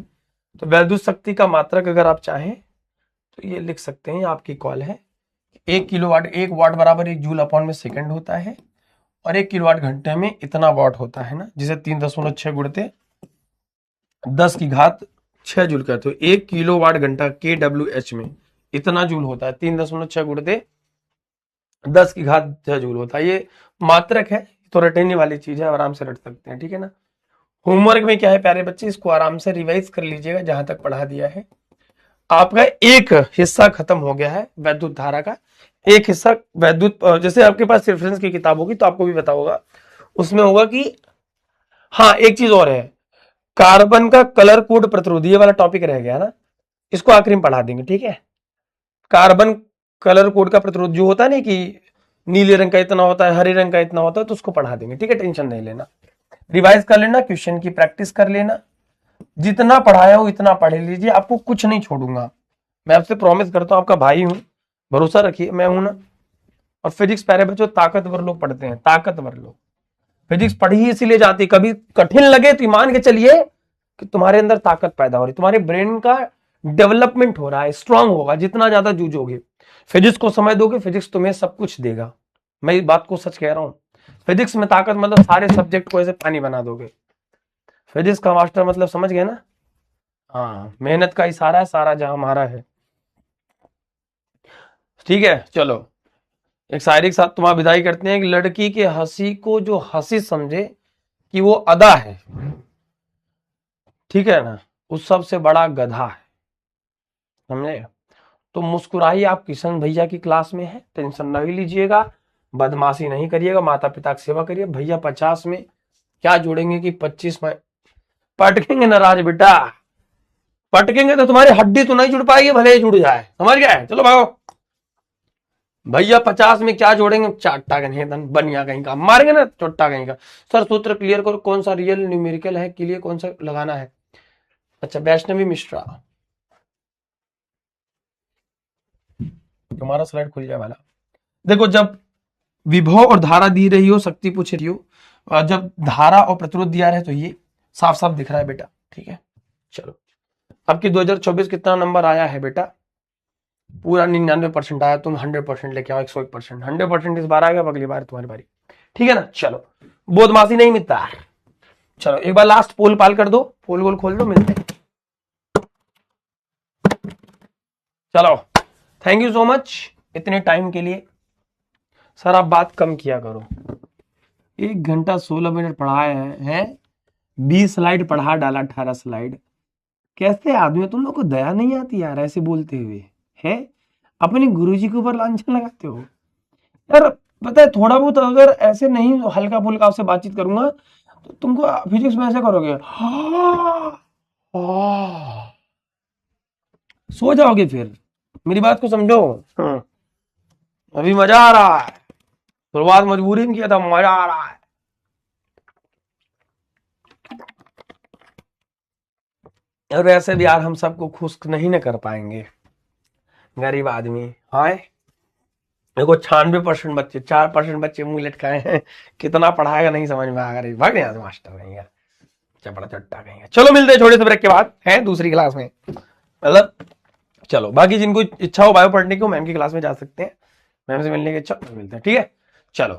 तो वैद्युत शक्ति का मात्रक अगर आप चाहें तो ये लिख सकते हैं, आपकी कॉल है। 1 किलोवाट, 1 वाट बराबर 1 जूल अपॉन में सेकंड होता है, और 1 किलोवाट घंटे में इतना वाट होता है ना, जिसे 3.6 गुणते 10 की घात 6 जूल कहते हो। 1 किलोवाट घंटा KWH में इतना जूल होता है, 3.6 गुणते 10 की घात 6 जूल होता है। ये मात्रक है, तो रटने वाली चीज है, आराम से रट सकते हैं, ठीक है ना? होमवर्क में क्या है प्यारे बच्चे, इसको आराम से रिवाइज कर लीजिएगा जहां तक पढ़ा दिया है। आपका एक हिस्सा खत्म हो गया है वैद्युत धारा का, एक हिस्सा वैद्युत, जैसे आपके पास रेफरेंस की किताब होगी तो आपको भी पता होगा, उसमें होगा कि हाँ एक चीज और है, कार्बन का कलर कोड प्रतिरोधी, ये वाला टॉपिक रह गया ना, इसको आखिरी में पढ़ा देंगे, ठीक है? कार्बन कलर कोड का प्रतिरोध जो होता है ना, कि नीले रंग का इतना होता है, हरे रंग का इतना होता है, तो उसको पढ़ा देंगे, ठीक है? टेंशन नहीं लेना, रिवाइज कर लेना, क्वेश्चन की प्रैक्टिस कर लेना, जितना पढ़ाया हो इतना पढ़ लीजिए, आपको कुछ नहीं छोड़ूंगा, मैं आपसे प्रॉमिस करता हूं, आपका भाई हूं, भरोसा रखिए, मैं हूं ना। और फिजिक्स प्यारे बच्चों ताकतवर लोग पढ़ते हैं, ताकतवर लोग फिजिक्स पढ़ी ही इसीलिए जाती, कभी कठिन लगे तो मान के चलिए कि तुम्हारे अंदर ताकत पैदा हो रही, तुम्हारे ब्रेन का डेवलपमेंट हो रहा है, स्ट्रांग होगा, जितना ज्यादा जूझोगे, फिजिक्स को समय दोगे, फिजिक्स तुम्हें सब कुछ देगा। मैं इस बात को सच कह रहा हूं, फिजिक्स में ताकत मतलब सारे सब्जेक्ट को ऐसे पानी बना दोगे। फिजिक्स का मास्टर मतलब समझ गए ना? हाँ, मेहनत का इशारा है, सारा जहां हमारा है, ठीक है? चलो एक शायरी के साथ तुम्हारा विदाई करते हैं। एक लड़की के हंसी को जो हंसी समझे कि वो अदा है, ठीक है ना, उस सबसे बड़ा गधा है, समझे? तो मुस्कुराइए, आप किशन भैया की क्लास में है, टेंशन नहीं लीजिएगा, बदमाशी नहीं करिएगा, माता पिता की सेवा करिए। भैया 50 में क्या जोड़ेंगे कि 25 में पटकेंगे नाराज बेटा, पटकेंगे तो तुम्हारी हड्डी तो नहीं जुड़ पाएगी, भले ही जुड़ जाए, समझ गए? चलो भागो भैया, 50 में क्या जोड़ेंगे? चाटा कहीं बनिया कहीं का मारेंगे ना, चोट्टा कहीं का। सर सूत्र क्लियर करो, कौन सा रियल न्यूमेरिकल है के लिए कौन सा लगाना है? अच्छा, वैष्णवी मिश्रा, तुम्हारा स्लाइड खुल जाए वाला। देखो, जब विभव और धारा दी रही हो, शक्ति पूछ रही हो, और जब धारा और प्रतिरोध दिया रहे, तो ये साफ साफ दिख रहा है बेटा, ठीक है? चलो, आपकी 2024 कितना नंबर आया है बेटा? पूरा 99% आया, तुम 100% लेके आओ, 101%। 100% इस बार आ गया, अगली बार तुम्हारी बारी, ठीक है ना? चलो, बोधमासी नहीं मिलता। चलो एक बार लास्ट पोल पाल कर दो, पोल गोल खोल दो, मिलते हैं। चलो, थैंक यू सो मच इतने टाइम के लिए। सर आप बात कम किया करो, 1 घंटा 16 मिनट पढ़ाए हैं 20 स्लाइड पढ़ा डाला, 18 स्लाइड। कैसे आदमी हो? तुम लोग को दया नहीं आती यार ऐसे बोलते हुए? है अपने गुरुजी के ऊपर लांछन लगाते हो यार। पता है थोड़ा बहुत अगर ऐसे नहीं हल्का फुल्का आपसे बातचीत करूंगा तो तुमको फिजिक्स में ऐसे करोगे, सो जाओगे फिर। मेरी बात को समझो। अभी मजा आ रहा है, शुरुआत मजबूरी में किया था, मजा आ रहा है। और वैसे भी यार हम सबको खुश नहीं न कर पाएंगे, गरीब आदमी। हाय देखो 96% बच्चे, 4% बच्चे मुंह लटकाए हैं। कितना पढ़ाएगा नहीं समझ में आ रही। भाग यहाँ से मास्टर कहेंगे, चपड़ा चट्टा कहेंगे। चलो मिलते हैं छोटे से ब्रेक के बाद है दूसरी क्लास में। मतलब चलो बाकी जिनको इच्छा हो बायो पढ़ने की मैम की क्लास में जा सकते हैं, मैम से मिलने के इच्छा मिलते हैं, ठीक है। चलो